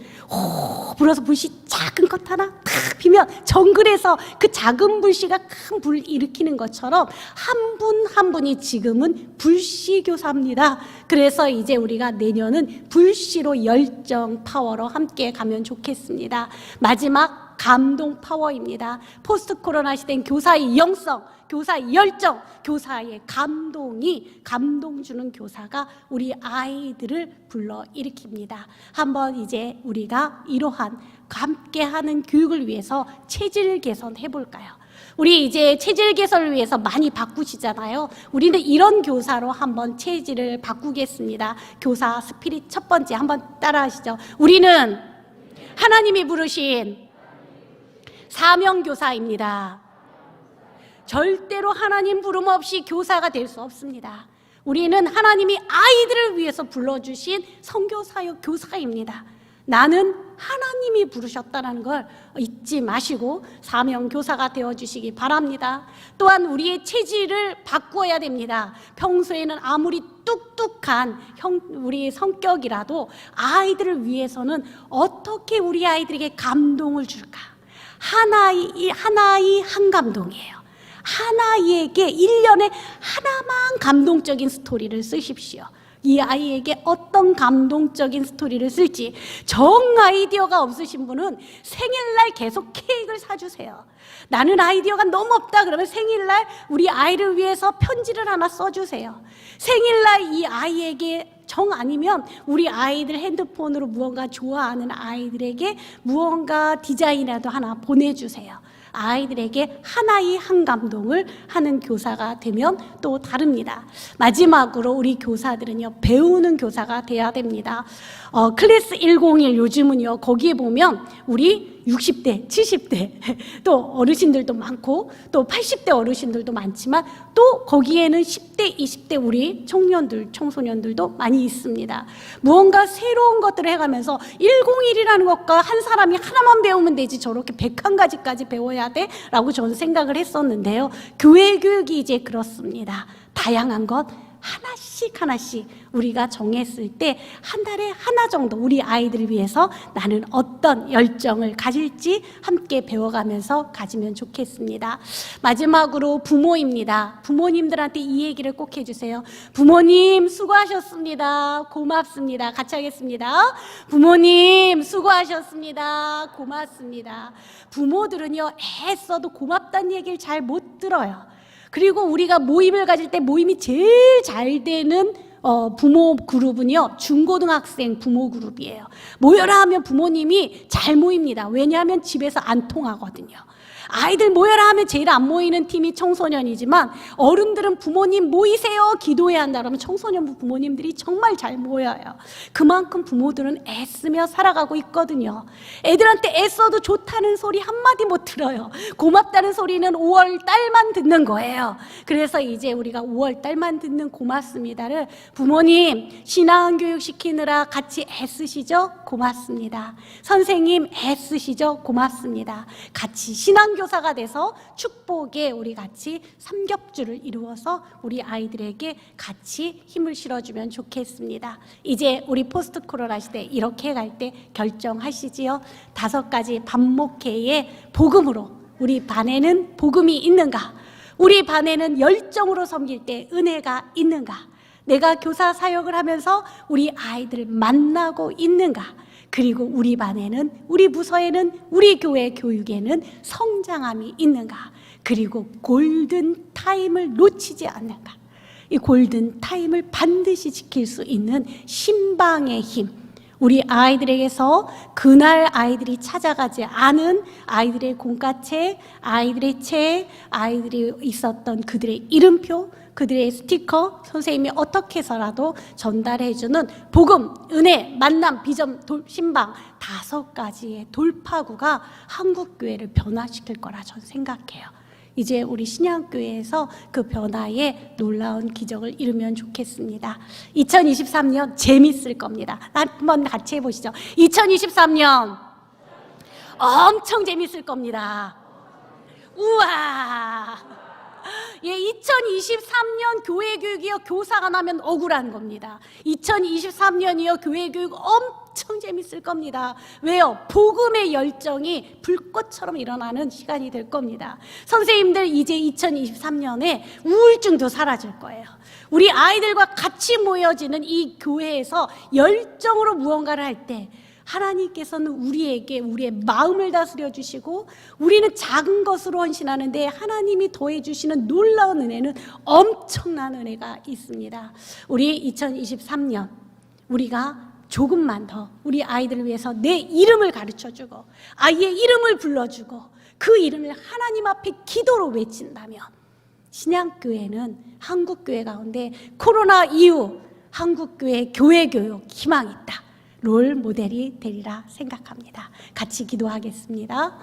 S1: 불어서 불씨 작은 것 하나 탁 피면 정글에서 그 작은 불씨가 큰 불 일으키는 것처럼 한 분 한 분이 지금은 불씨 교사입니다. 그래서 이제 우리가 내년은 불씨로 열정 파워로 함께 가면 좋겠습니다. 마지막 감동 파워입니다. 포스트 코로나 시대는 교사의 영성, 교사의 열정, 교사의 감동이 감동 주는 교사가 우리 아이들을 불러일으킵니다. 한번 이제 우리가 이러한 함께하는 교육을 위해서 체질 개선해 볼까요? 우리 이제 체질 개선을 위해서 많이 바꾸시잖아요. 우리는 이런 교사로 한번 체질을 바꾸겠습니다. 교사 스피릿 첫 번째 한번 따라하시죠. 우리는 하나님이 부르신 사명교사입니다. 절대로 하나님 부름 없이 교사가 될 수 없습니다. 우리는 하나님이 아이들을 위해서 불러주신 선교사역 교사입니다. 나는 하나님이 부르셨다는 걸 잊지 마시고 사명교사가 되어주시기 바랍니다. 또한 우리의 체질을 바꾸어야 됩니다. 평소에는 아무리 뚝뚝한 우리의 성격이라도 아이들을 위해서는 어떻게 우리 아이들에게 감동을 줄까? 하나의 한 감동이에요. 하나에게 1년에 하나만 감동적인 스토리를 쓰십시오. 이 아이에게 어떤 감동적인 스토리를 쓸지. 정 아이디어가 없으신 분은 생일날 계속 케이크를 사주세요. 나는 아이디어가 너무 없다 그러면 생일날 우리 아이를 위해서 편지를 하나 써주세요. 생일날 이 아이에게 정 아니면 우리 아이들 핸드폰으로 무언가 좋아하는 아이들에게 무언가 디자인이라도 하나 보내주세요. 아이들에게 하나의 한 감동을 하는 교사가 되면 또 다릅니다. 마지막으로 우리 교사들은요, 배우는 교사가 돼야 됩니다. 클래스 101 요즘은요, 거기에 보면 우리 60대, 70대 또 어르신들도 많고 또 80대 어르신들도 많지만 또 거기에는 10대, 20대 우리 청년들, 청소년들도 많이 있습니다. 무언가 새로운 것들을 해가면서 101이라는 것과 한 사람이 하나만 배우면 되지 저렇게 101가지까지 배워야 돼? 라고 저는 생각을 했었는데요. 교회 교육이 이제 그렇습니다. 다양한 것 하나씩 하나씩 우리가 정했을 때 한 달에 하나 정도 우리 아이들을 위해서 나는 어떤 열정을 가질지 함께 배워가면서 가지면 좋겠습니다. 마지막으로 부모입니다. 부모님들한테 이 얘기를 꼭 해주세요. 부모님 수고하셨습니다. 고맙습니다. 같이 하겠습니다. 부모님 수고하셨습니다. 고맙습니다. 부모들은요, 애써도 고맙다는 얘기를 잘 못 들어요. 그리고 우리가 모임을 가질 때 모임이 제일 잘 되는 부모 그룹은요, 중고등학생 부모 그룹이에요. 모여라 하면 부모님이 잘 모입니다. 왜냐하면 집에서 안 통하거든요. 아이들 모여라 하면 제일 안 모이는 팀이 청소년이지만 어른들은 부모님 모이세요 기도해야 한다 그러면 청소년 부모님들이 정말 잘 모여요. 그만큼 부모들은 애쓰며 살아가고 있거든요. 애들한테 애써도 좋다는 소리 한마디 못 들어요. 고맙다는 소리는 5월 달만 듣는 거예요. 그래서 이제 우리가 5월 달만 듣는 고맙습니다를 부모님 신앙교육 시키느라 같이 애쓰시죠? 고맙습니다. 선생님 애쓰시죠? 고맙습니다. 같이 신앙교사가 돼서 축복에 우리 같이 삼겹줄을 이루어서 우리 아이들에게 같이 힘을 실어주면 좋겠습니다. 이제 우리 포스트 코로나 시대 이렇게 갈 때 결정하시지요. 5가지 반목회의 복음으로 우리 반에는 복음이 있는가? 우리 반에는 열정으로 섬길 때 은혜가 있는가? 내가 교사 사역을 하면서 우리 아이들을 만나고 있는가? 그리고 우리 반에는, 우리 부서에는, 우리 교회 교육에는 성장함이 있는가? 그리고 골든 타임을 놓치지 않는가? 이 골든 타임을 반드시 지킬 수 있는 신방의 힘, 우리 아이들에게서 그날 아이들이 찾아가지 않은 아이들의 공과책, 아이들의 책, 아이들이 있었던 그들의 이름표, 그들의 스티커, 선생님이 어떻게 해서라도 전달해주는 복음, 은혜, 만남, 비전, 신방 5가지의 돌파구가 한국교회를 변화시킬 거라 저는 생각해요. 이제 우리 신양교회에서 그 변화에 놀라운 기적을 이루면 좋겠습니다. 2023년 재밌을 겁니다. 한번 같이 해보시죠. 2023년 엄청 재밌을 겁니다. 우와! 예, 2023년 교회 교육이요, 교사가 나면 억울한 겁니다. 2023년이요, 교회 교육 엄청 재밌을 겁니다. 왜요? 복음의 열정이 불꽃처럼 일어나는 시간이 될 겁니다. 선생님들 이제 2023년에 우울증도 사라질 거예요. 우리 아이들과 같이 모여지는 이 교회에서 열정으로 무언가를 할 때 하나님께서는 우리에게 우리의 마음을 다스려 주시고 우리는 작은 것으로 헌신하는데 하나님이 더해 주시는 놀라운 은혜는 엄청난 은혜가 있습니다. 우리 2023년 우리가 조금만 더 우리 아이들을 위해서 내 이름을 가르쳐주고 아이의 이름을 불러주고 그 이름을 하나님 앞에 기도로 외친다면 신양교회는 한국교회 가운데 코로나 이후 한국교회 교회교육 희망이 있다. 롤 모델이 되리라 생각합니다. 같이 기도하겠습니다.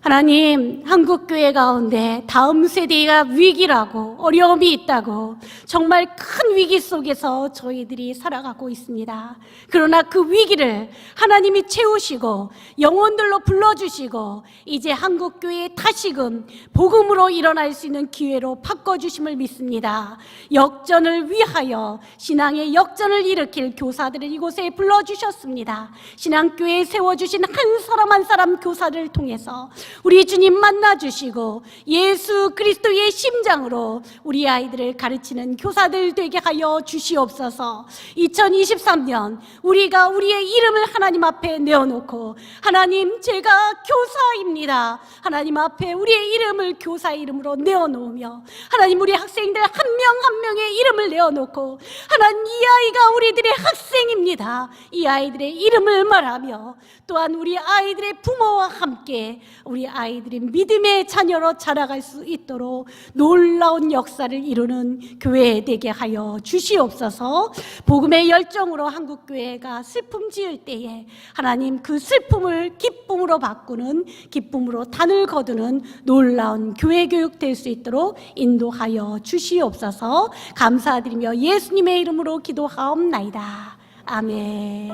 S1: 하나님, 한국교회 가운데 다음 세대가 위기라고 어려움이 있다고 정말 큰 위기 속에서 저희들이 살아가고 있습니다. 그러나 그 위기를 하나님이 채우시고 영혼들로 불러주시고 이제 한국교회 다시금 복음으로 일어날 수 있는 기회로 바꿔주심을 믿습니다. 역전을 위하여 신앙의 역전을 일으킬 교사들을 이곳에 불러주셨습니다. 신앙교회에 세워주신 한 사람 한 사람 교사를 통해서 우리 주님 만나주시고 예수 그리스도의 심장으로 우리 아이들을 가르치는 교사들 되게 하여 주시옵소서. 2023년 우리가 우리의 이름을 하나님 앞에 내어놓고, 하나님 제가 교사입니다, 하나님 앞에 우리의 이름을 교사의 이름으로 내어놓으며, 하나님 우리 학생들 한 명 한 명의 이름을 내어놓고, 하나님 이 아이가 우리들의 학생입니다, 이 아이들의 이름을 말하며, 또한 우리 아이들의 부모와 함께 우리 아이들이 믿음의 자녀로 자라갈 수 있도록 놀라운 역사를 이루는 교회 되게 하여 주시옵소서. 복음의 열정으로 한국교회가 슬픔 지을 때에 하나님 그 슬픔을 기쁨으로 바꾸는, 기쁨으로 단을 거두는 놀라운 교회 교육 될 수 있도록 인도하여 주시옵소서. 감사드리며 예수님의 이름으로 기도하옵나이다. 아멘.